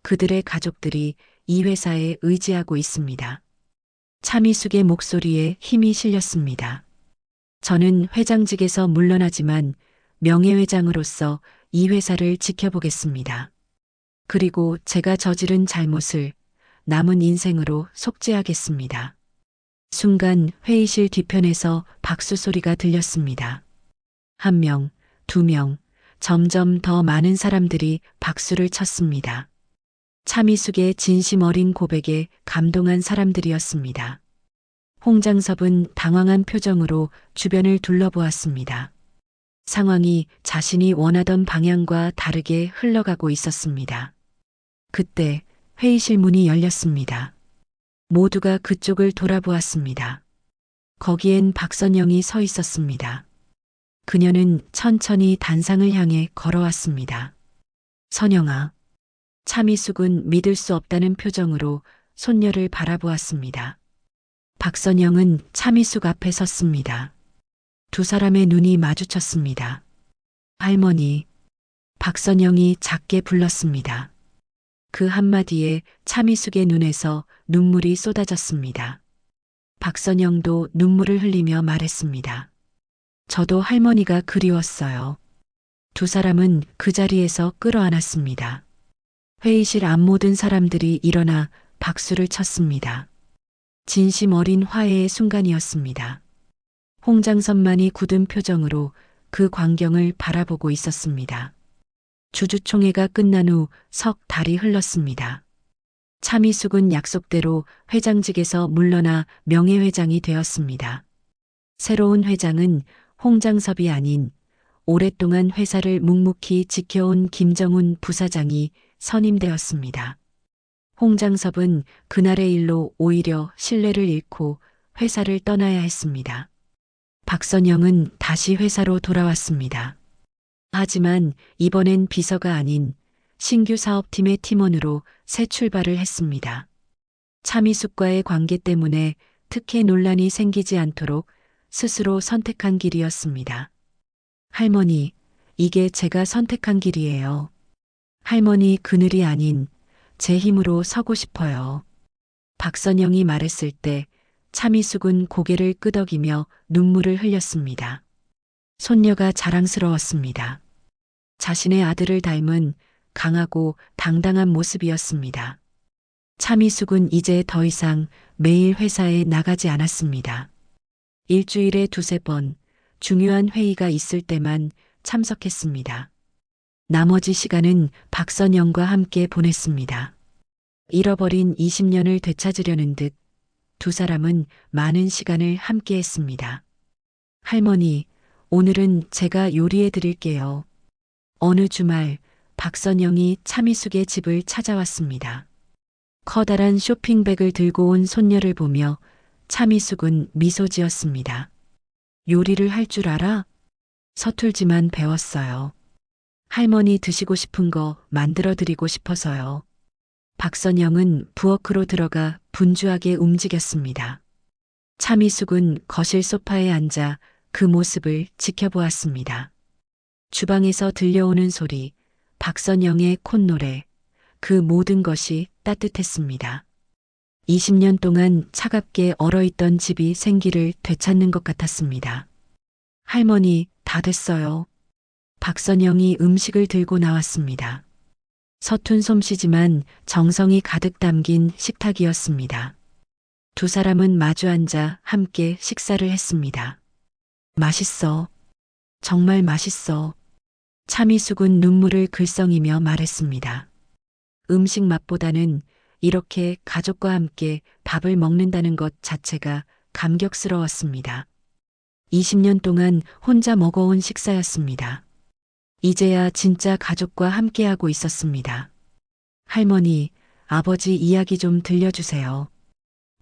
Speaker 1: 그들의 가족들이 이 회사에 의지하고 있습니다. 차미숙의 목소리에 힘이 실렸습니다. 저는 회장직에서 물러나지만 명예회장으로서 이 회사를 지켜보겠습니다. 그리고 제가 저지른 잘못을 남은 인생으로 속죄하겠습니다. 순간 회의실 뒤편에서 박수 소리가 들렸습니다. 1명, 2명, 점점 더 많은 사람들이 박수를 쳤습니다. 차미숙의 진심 어린 고백에 감동한 사람들이었습니다. 홍장섭은 당황한 표정으로 주변을 둘러보았습니다. 상황이 자신이 원하던 방향과 다르게 흘러가고 있었습니다. 그때 회의실 문이 열렸습니다. 모두가 그쪽을 돌아보았습니다. 거기엔 박선영이 서 있었습니다. 그녀는 천천히 단상을 향해 걸어왔습니다. 선영아. 차미숙은 믿을 수 없다는 표정으로 손녀를 바라보았습니다. 박선영은 차미숙 앞에 섰습니다. 두 사람의 눈이 마주쳤습니다. 할머니. 박선영이 작게 불렀습니다. 그 한마디에 차미숙의 눈에서 눈물이 쏟아졌습니다. 박선영도 눈물을 흘리며 말했습니다. 저도 할머니가 그리웠어요. 두 사람은 그 자리에서 끌어안았습니다. 회의실 앞 모든 사람들이 일어나 박수를 쳤습니다. 진심 어린 화해의 순간이었습니다. 홍장섭만이 굳은 표정으로 그 광경을 바라보고 있었습니다. 주주총회가 끝난 후 석 달이 흘렀습니다. 차미숙은 약속대로 회장직에서 물러나 명예회장이 되었습니다. 새로운 회장은 홍장섭이 아닌 오랫동안 회사를 묵묵히 지켜온 김정훈 부사장이 선임되었습니다. 홍장섭은 그날의 일로 오히려 신뢰를 잃고 회사를 떠나야 했습니다. 박선영은 다시 회사로 돌아왔습니다. 하지만 이번엔 비서가 아닌 신규 사업팀의 팀원으로 새 출발을 했습니다. 차미숙과의 관계 때문에 특혜 논란이 생기지 않도록 스스로 선택한 길이었습니다. 할머니, 이게 제가 선택한 길이에요. 할머니 그늘이 아닌 제 힘으로 서고 싶어요. 박선영이 말했을 때 차미숙은 고개를 끄덕이며 눈물을 흘렸습니다. 손녀가 자랑스러웠습니다. 자신의 아들을 닮은 강하고 당당한 모습이었습니다. 차미숙은 이제 더 이상 매일 회사에 나가지 않았습니다. 일주일에 두세 번 중요한 회의가 있을 때만 참석했습니다. 나머지 시간은 박선영과 함께 보냈습니다. 잃어버린 20년을 되찾으려는 듯 두 사람은 많은 시간을 함께 했습니다. 할머니, 오늘은 제가 요리해 드릴게요. 어느 주말 박선영이 차미숙의 집을 찾아왔습니다. 커다란 쇼핑백을 들고 온 손녀를 보며 차미숙은 미소 지었습니다. 요리를 할 줄 알아? 서툴지만 배웠어요. 할머니 드시고 싶은 거 만들어 드리고 싶어서요. 박선영은 부엌으로 들어가 분주하게 움직였습니다. 차미숙은 거실 소파에 앉아 그 모습을 지켜보았습니다. 주방에서 들려오는 소리, 박선영의 콧노래, 그 모든 것이 따뜻했습니다. 20년 동안 차갑게 얼어있던 집이 생기를 되찾는 것 같았습니다. 할머니, 다 됐어요. 박선영이 음식을 들고 나왔습니다. 서툰 솜씨지만 정성이 가득 담긴 식탁이었습니다. 두 사람은 마주 앉아 함께 식사를 했습니다. 맛있어. 정말 맛있어. 차미숙은 눈물을 글썽이며 말했습니다. 음식 맛보다는 이렇게 가족과 함께 밥을 먹는다는 것 자체가 감격스러웠습니다. 20년 동안 혼자 먹어온 식사였습니다. 이제야 진짜 가족과 함께하고 있었습니다. 할머니, 아버지 이야기 좀 들려주세요.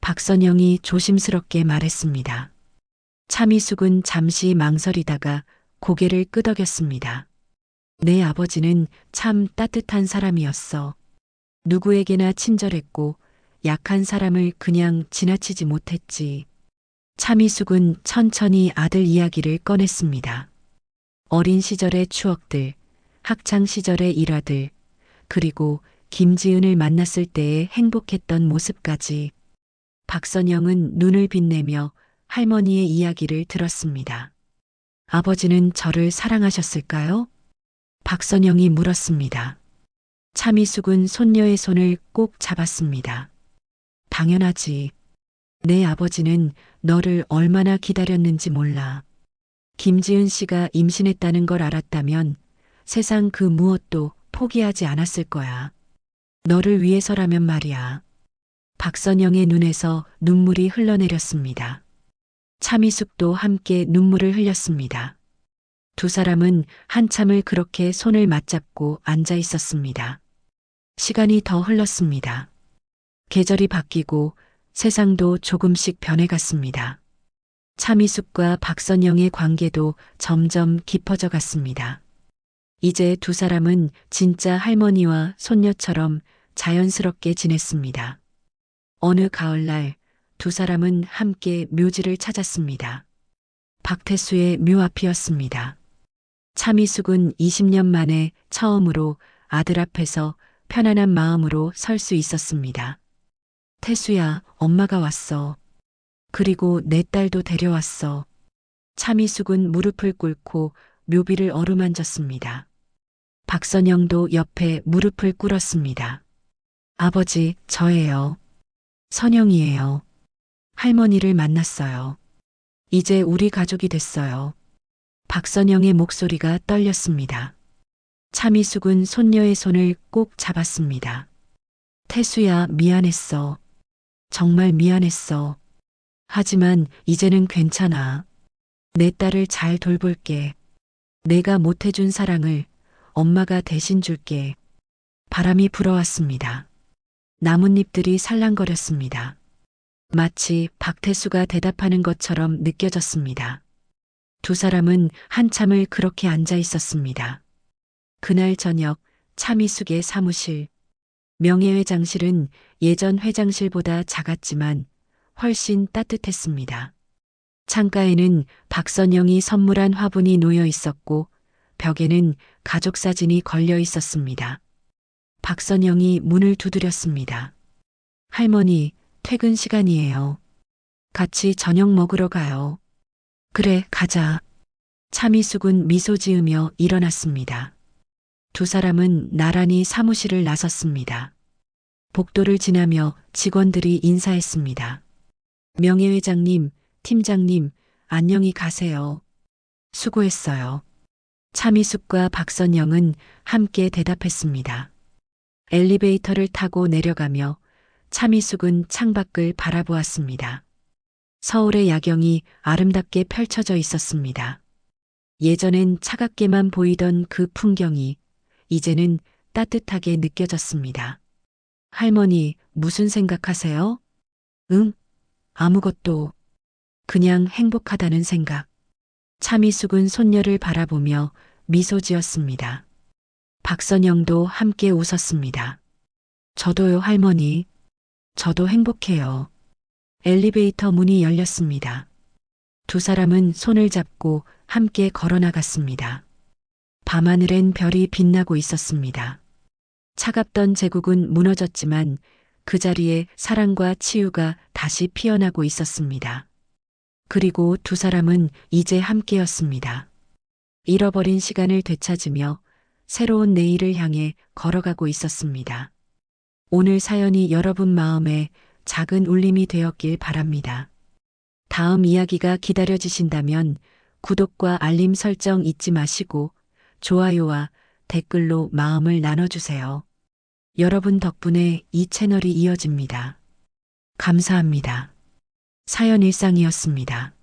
Speaker 1: 박선영이 조심스럽게 말했습니다. 차미숙은 잠시 망설이다가 고개를 끄덕였습니다. 내 아버지는 참 따뜻한 사람이었어. 누구에게나 친절했고 약한 사람을 그냥 지나치지 못했지. 차미숙은 천천히 아들 이야기를 꺼냈습니다. 어린 시절의 추억들, 학창 시절의 일화들, 그리고 김지은을 만났을 때의 행복했던 모습까지. 박선영은 눈을 빛내며 할머니의 이야기를 들었습니다. 아버지는 저를 사랑하셨을까요? 박선영이 물었습니다. 차미숙은 손녀의 손을 꼭 잡았습니다. 당연하지. 내 아버지는 너를 얼마나 기다렸는지 몰라. 김지은 씨가 임신했다는 걸 알았다면 세상 그 무엇도 포기하지 않았을 거야. 너를 위해서라면 말이야. 박선영의 눈에서 눈물이 흘러내렸습니다. 차미숙도 함께 눈물을 흘렸습니다. 두 사람은 한참을 그렇게 손을 맞잡고 앉아 있었습니다. 시간이 더 흘렀습니다. 계절이 바뀌고 세상도 조금씩 변해갔습니다. 차미숙과 박선영의 관계도 점점 깊어져 갔습니다. 이제 두 사람은 진짜 할머니와 손녀처럼 자연스럽게 지냈습니다. 어느 가을날 두 사람은 함께 묘지를 찾았습니다. 박태수의 묘 앞이었습니다. 차미숙은 20년 만에 처음으로 아들 앞에서 편안한 마음으로 설 수 있었습니다. 태수야, 엄마가 왔어. 그리고 내 딸도 데려왔어. 차미숙은 무릎을 꿇고 묘비를 어루만졌습니다. 박선영도 옆에 무릎을 꿇었습니다. 아버지, 저예요. 선영이에요. 할머니를 만났어요. 이제 우리 가족이 됐어요. 박선영의 목소리가 떨렸습니다. 차미숙은 손녀의 손을 꼭 잡았습니다. 태수야, 미안했어. 정말 미안했어. 하지만 이제는 괜찮아. 내 딸을 잘 돌볼게. 내가 못해준 사랑을 엄마가 대신 줄게. 바람이 불어왔습니다. 나뭇잎들이 살랑거렸습니다. 마치 박태수가 대답하는 것처럼 느껴졌습니다. 두 사람은 한참을 그렇게 앉아 있었습니다. 그날 저녁 차미숙의 사무실. 명예회장실은 예전 회장실보다 작았지만 훨씬 따뜻했습니다. 창가에는 박선영이 선물한 화분이 놓여 있었고 벽에는 가족 사진이 걸려 있었습니다. 박선영이 문을 두드렸습니다. 할머니, 퇴근 시간이에요. 같이 저녁 먹으러 가요. 그래, 가자. 차미숙은 미소 지으며 일어났습니다. 두 사람은 나란히 사무실을 나섰습니다. 복도를 지나며 직원들이 인사했습니다. 명예회장님, 팀장님, 안녕히 가세요. 수고했어요. 차미숙과 박선영은 함께 대답했습니다. 엘리베이터를 타고 내려가며 차미숙은 창밖을 바라보았습니다. 서울의 야경이 아름답게 펼쳐져 있었습니다. 예전엔 차갑게만 보이던 그 풍경이 이제는 따뜻하게 느껴졌습니다. 할머니, 무슨 생각하세요? 응? 아무것도. 그냥 행복하다는 생각. 차미숙은 손녀를 바라보며 미소 지었습니다. 박선영도 함께 웃었습니다. 저도요, 할머니. 저도 행복해요. 엘리베이터 문이 열렸습니다. 두 사람은 손을 잡고 함께 걸어 나갔습니다. 밤하늘엔 별이 빛나고 있었습니다. 차갑던 제국은 무너졌지만 그 자리에 사랑과 치유가 다시 피어나고 있었습니다. 그리고 두 사람은 이제 함께였습니다. 잃어버린 시간을 되찾으며 새로운 내일을 향해 걸어가고 있었습니다. 오늘 사연이 여러분 마음에 작은 울림이 되었길 바랍니다. 다음 이야기가 기다려지신다면 구독과 알림 설정 잊지 마시고 좋아요와 댓글로 마음을 나눠주세요. 여러분 덕분에 이 채널이 이어집니다. 감사합니다. 사연 일상이었습니다.